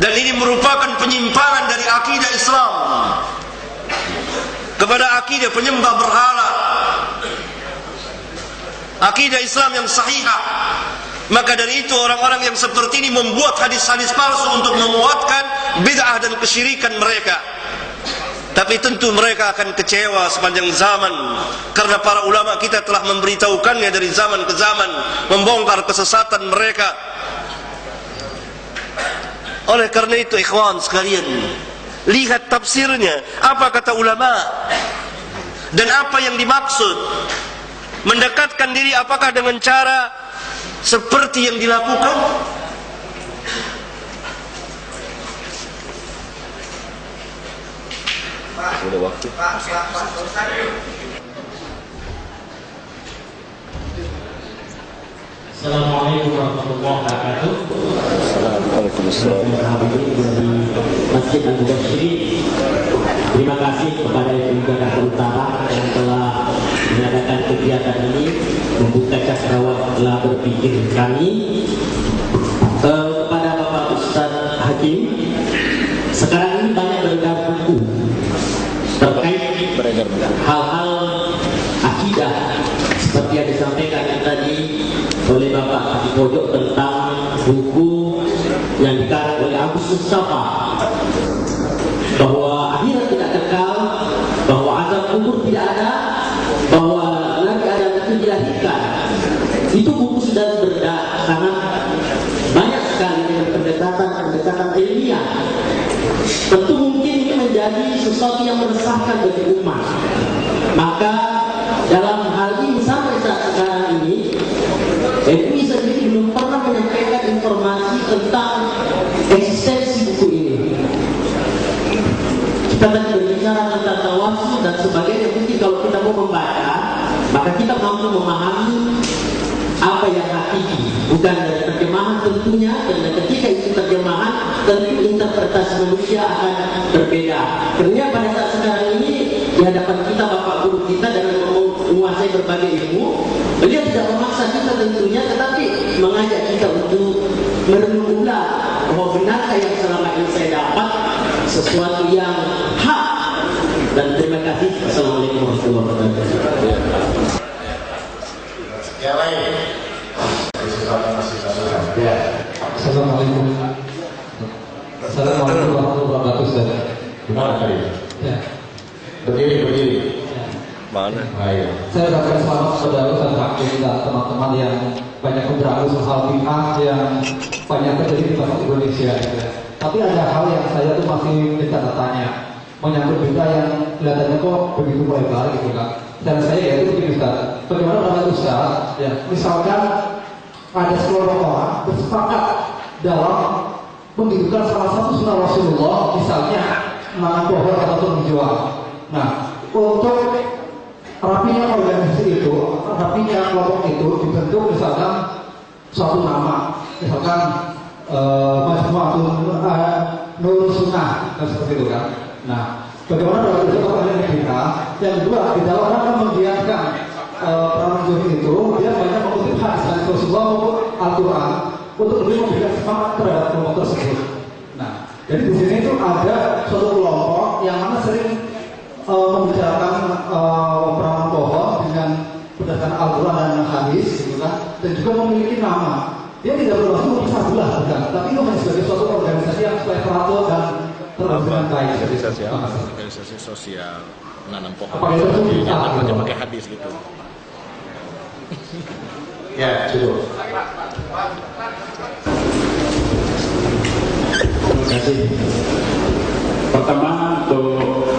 Dan ini merupakan penyimpangan dari akidah Islam kepada akidah penyembah berhala, akidah Islam yang sahihah. Maka dari itu orang-orang yang seperti ini membuat hadis-hadis palsu untuk menguatkan bid'ah dan kesyirikan mereka. Tapi tentu mereka akan kecewa sepanjang zaman, karena para ulama kita telah memberitahukannya dari zaman ke zaman, membongkar kesesatan mereka. Oleh karena itu ikhwan sekalian, lihat tafsirnya, apa kata ulama dan apa yang dimaksud. Mendekatkan diri apakah dengan cara seperti yang dilakukan? Sudah waktu. Assalamualaikum warahmatullahi wabarakatuh. Waalaikumsalam. Masjid Al-Mubashirin, terima kasih kepada FMI Jakarta Utara yang telah mengadakan kegiatan ini, membuka cakrawala telah berpikir kami. Kepada Bapak Ustadz Hakim, sekarang ini banyak beredar buku terkait hal-hal akidah seperti yang disampaikan tadi oleh Bapak di pojok tentang buku yang dikarang oleh Agus Mustafa, bahwa akhirat tidak kekal, bahwa azab kubur tidak ada, bahwa nanti ada itu dilahirkan. Itu buku sudah beredar sangat banyak sekali dengan pendekatan ilmiah. Tentu mungkin ini menjadi sesuatu yang meresahkan bagi umat. Maka dalam hal ini sampai saat sekarang ini MUI sendiri belum pernah menyampaikan informasi tentang eksistensi buku ini. Kita tadi berbicara tentang tawasul dan sebagainya. Mungkin kalau kita mau membaca, maka kita mampu memahami apa yang hakiki, bukan dari terjemahan tentunya. Dan ketika itu terjemahan, tentu interpretasi manusia akan berbeda. Karena pada saat sekarang ini di hadapan kita Bapak Guru kita dengan menguasai berbagai ilmu, beliau tidak memaksa kita tentunya, tetapi mengajak kita untuk merenung ulang bahwa benarkah yang selama ini saya dapat sesuatu yang hak. Dan terima kasih. Assalamualaikum warahmatullahi wabarakatuh. Yang lain. Ya. Assalamualaikum. Assalamualaikum warahmatullahi wabarakatuh. Gimana tadi? Ya. Berdiri. Mana? Ayo. Saya ucapkan selamat saudara dan hakim dan teman-teman yang banyak bergerak soal bid'ah yang banyak terjadi di bangsa Indonesia. Ya. Tapi ada hal yang saya tuh masih bertanya tanya menyangkut bid'ah yang kelihatannya kok begitu lebar gitu kan. Dan saya yaitu begini Ustaz, bagaimana menurut Ustaz, ya, misalkan ada sekelompok orang bersepakat dalam menghidupkan salah satu sunnah Rasulullah, misalnya menanam pohon atau menjual. Nah, untuk rapinya organisasi itu, rapinya kelompok itu dibentuk misalkan suatu nama, misalkan Majmu'atun Nur Sunnah, seperti itu kan. Nah, bagaimana dalam bentuk organisasi kita? Yang kedua, di dalam rangka menggiatkan perang Zuhri itu, dia banyak mengutip hadis dari Rasulullah maupun Al-Quran untuk lebih memberikan semangat terhadap kelompok tersebut. Nah, jadi di sini itu ada suatu kelompok yang mana sering membicarakan perangan pohon dengan berdasarkan Al-Quran dan hadis, gitu kan, dan juga memiliki nama. Dia tidak bermaksud memecah belah, bukan, tapi itu hanya sebagai suatu organisasi yang supaya teratur dan terus dengan baik. Organisasi sosial menanam pohon. Apa itu aja pakai hadis gitu. Ya, cukup. Terima kasih. Pertama untuk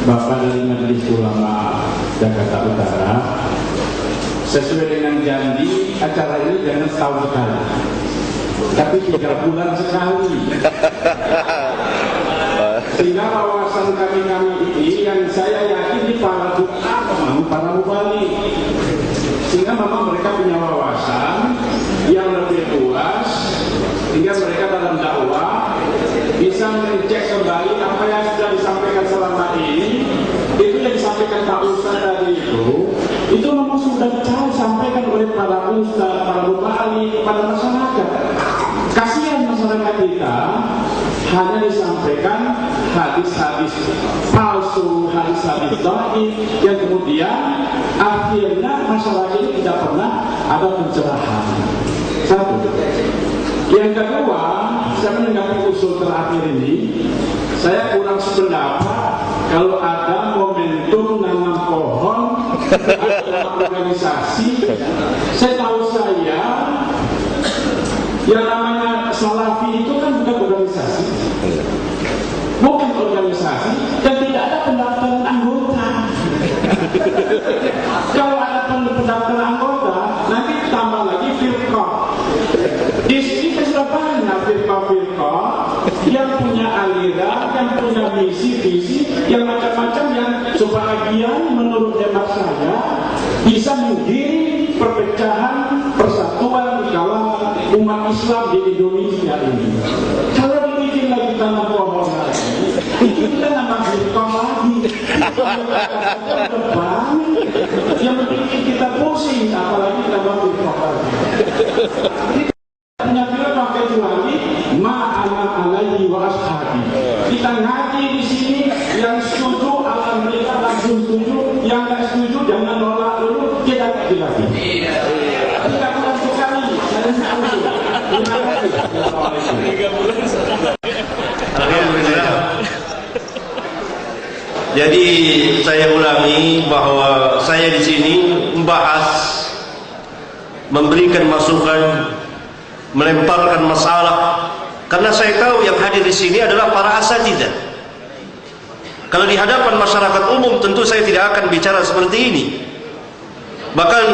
Bapak dari Majelis Ulama Jakarta Utara, sesuai dengan janji acara ini jangan setahun sekali, tapi 3 bulan sekali. Sehingga wawasan kami ini yang saya yakin di para ulama, para mubalik, sehingga memang mereka punya wawasan yang lebih luas, sehingga mereka dalam dakwah bisa mengecek kembali apa yang sudah disampaikan selama ini. Itu yang disampaikan Pak Ustaz tadi itu memang sudah disampaikan oleh para ustaz, para mubalik kepada masyarakat. Kasihan masyarakat kita hanya disampaikan hadis-hadis palsu, hadis-hadis dhaif yang kemudian akhirnya masyarakat ini tidak pernah ada pencerahan. Satu. Yang kedua, saya menanggapi usul terakhir ini, saya kurang sependapat kalau ada momentum nanam pohon dalam organisasi. Saya tahu yang namanya Salafi itu kan bukan organisasi, bukan organisasi, dan tidak ada pendaftaran anggota. Kalau ada pendaftaran anggota, nanti tambah lagi firqah. Di sini sudah banyak firqah-firqah yang punya aliran, yang punya misi-visi, yang macam-macam, yang sebagian menurut hemat saya bisa menggiring perpecahan, persatuan di kalangan umat Islam di Indonesia ini. Kalau dibikin lagi tanah pohon lagi, itu kita nambah firqah lagi. Yang bikin kita pusing, apalagi tambah firqah lagi. Punya firqah kecuali ma'ana alaihi wa ashabi. Kita ngaji di sini, yang setuju alhamdulillah langsung setuju, yang nggak setuju jangan nolak dulu, kita kaji lagi. Tidak bulan sekali, saya setuju. Terima kasih. 3 bulan. Alhamdulillah. Jadi saya ulangi bahwa saya di sini membahas, memberikan masukan, melemparkan masalah, karena saya tahu yang hadir di sini adalah para asatidzah. Kalau di hadapan masyarakat umum tentu saya tidak akan bicara seperti ini. Bahkan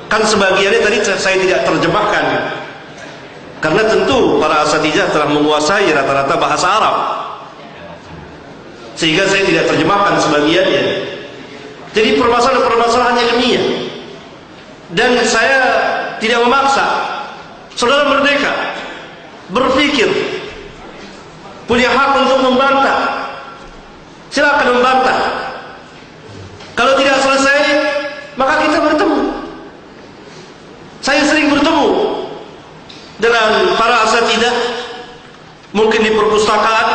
kan sebagiannya tadi saya tidak terjemahkan, karena tentu para asatidzah telah menguasai rata-rata bahasa Arab, sehingga saya tidak terjemahkan sebagiannya. Jadi permasalahan-permasalahan ilmiah, dan saya tidak memaksa. Saudara merdeka berpikir, punya hak untuk membantah, silakan membantah. Kalau tidak selesai, maka kita bertemu. Saya sering bertemu dengan para asatidzah, mungkin di perpustakaan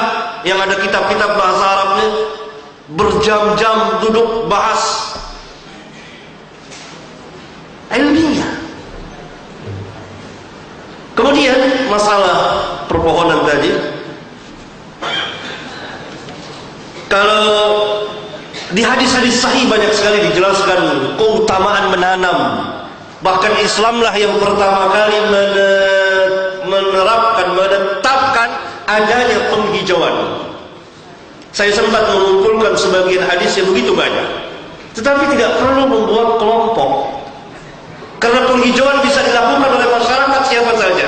yang ada kitab-kitab bahasa Arabnya, berjam-jam duduk bahas Kemudian masalah perpohonan tadi, kalau di hadis-hadis sahih banyak sekali dijelaskan keutamaan menanam. Bahkan Islamlah yang pertama kali menetapkan adanya penghijauan. Saya sempat mengumpulkan sebagian hadis yang begitu banyak, tetapi tidak perlu membuat kelompok, karena penghijauan bisa dilakukan oleh masyarakat siapa saja.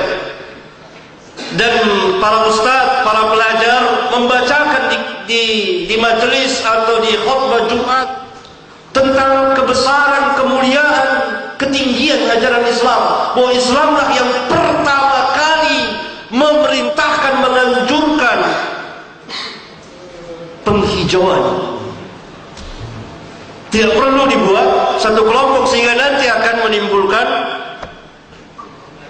Dan para ustadz, para pelajar membacakan di majelis atau di khutbah Jumat tentang kebesaran, kemuliaan, ketinggian ajaran Islam, bahwa Islamlah yang pertama kali memerintahkan, menganjurkan penghijauan. Tidak perlu dibuat satu kelompok sehingga nanti akan menimbulkan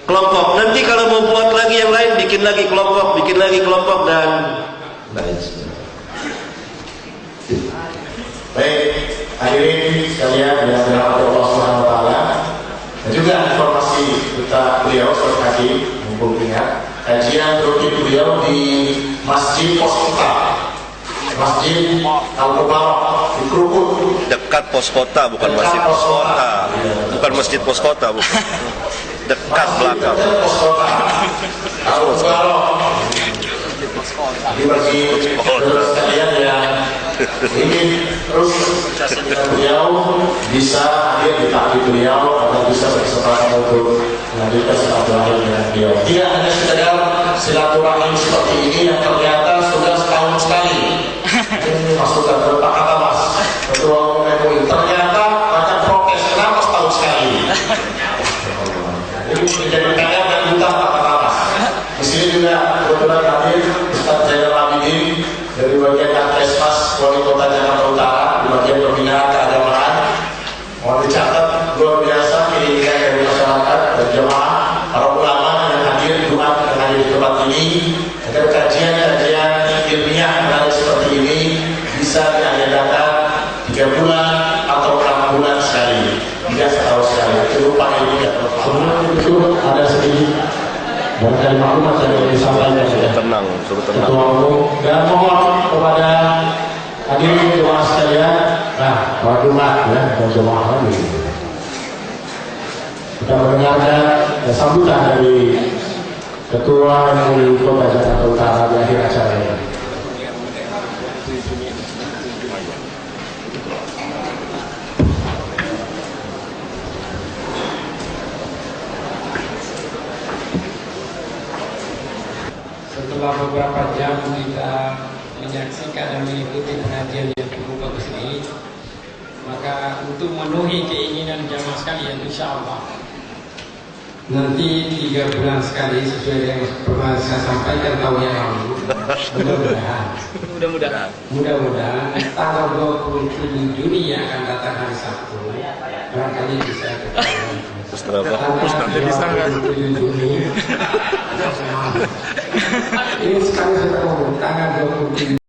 kelompok. Nanti kalau mau buat lagi yang lain, bikin lagi kelompok, dan lain sebagainya. Baik, hadirin sekalian yang dirahmati Allah Subhanahu wa taala. Dan juga informasi kita beliau tadi mumpung ingat kajian rutin beliau di Masjid Pos Kota, Masjid Al-Mubarak di Krukut, dekat pos kota, bukan Masjid Pos Kota, bukan Masjid Pos Kota, bukan. Dekat belakang. Pos Kota Al-Mubarak. Jadi bagi saudara sekalian yang ingin terus dengan beliau, bisa hadir di takdir beliau atau bisa berkesempatan untuk melanjutkan silaturahim dengan beliau. Tidak hanya sekedar silaturahim seperti ini yang ternyata sudah setahun sekali. Ini masukan dari Pak Kata Mas, Ketua Umum MUI. Ternyata akan protes kenapa setahun sekali. Ini menjadi PR dan buta Pak Kata Mas. Di sini juga kebetulan hadir Ustaz Zainal Abidin dari bagian Adkesmas Wali Kota Jakarta Utara di bagian pembinaan keagamaan. Mohon dicatat, luar biasa pendidikan dari masyarakat dan jemaah, para ulama yang hadir Jumat dan hadir di tempat ini, agar kajian-kajian ilmiah menarik seperti ini bisa diadakan 3 bulan atau 6 bulan sekali, tidak setahun sekali. Itu Pak Ibu ya. Sebelum itu ada sedikit dan maklumat yang disampaikan Tenang. Ketua Umum, dan mohon kepada hadirin jemaah sekalian, Jumat ya, dan jemaah lagi. Kita mendengarkan sambutan dari Ketua MUI Kota Jakarta Utara di akhir acara ini. Setelah beberapa jam kita menyaksikan dan mengikuti pengajian yang cukup bagus ini, maka untuk memenuhi keinginan jamaah sekalian, insya Allah nanti 3 bulan sekali sesuai yang pernah saya sampaikan tahun yang lalu, mudah-mudahan tanggal 27 Juni yang akan datang hari Sabtu barangkali bisa nanti bisa Juni ini sekali sudah ngomong tanggal 27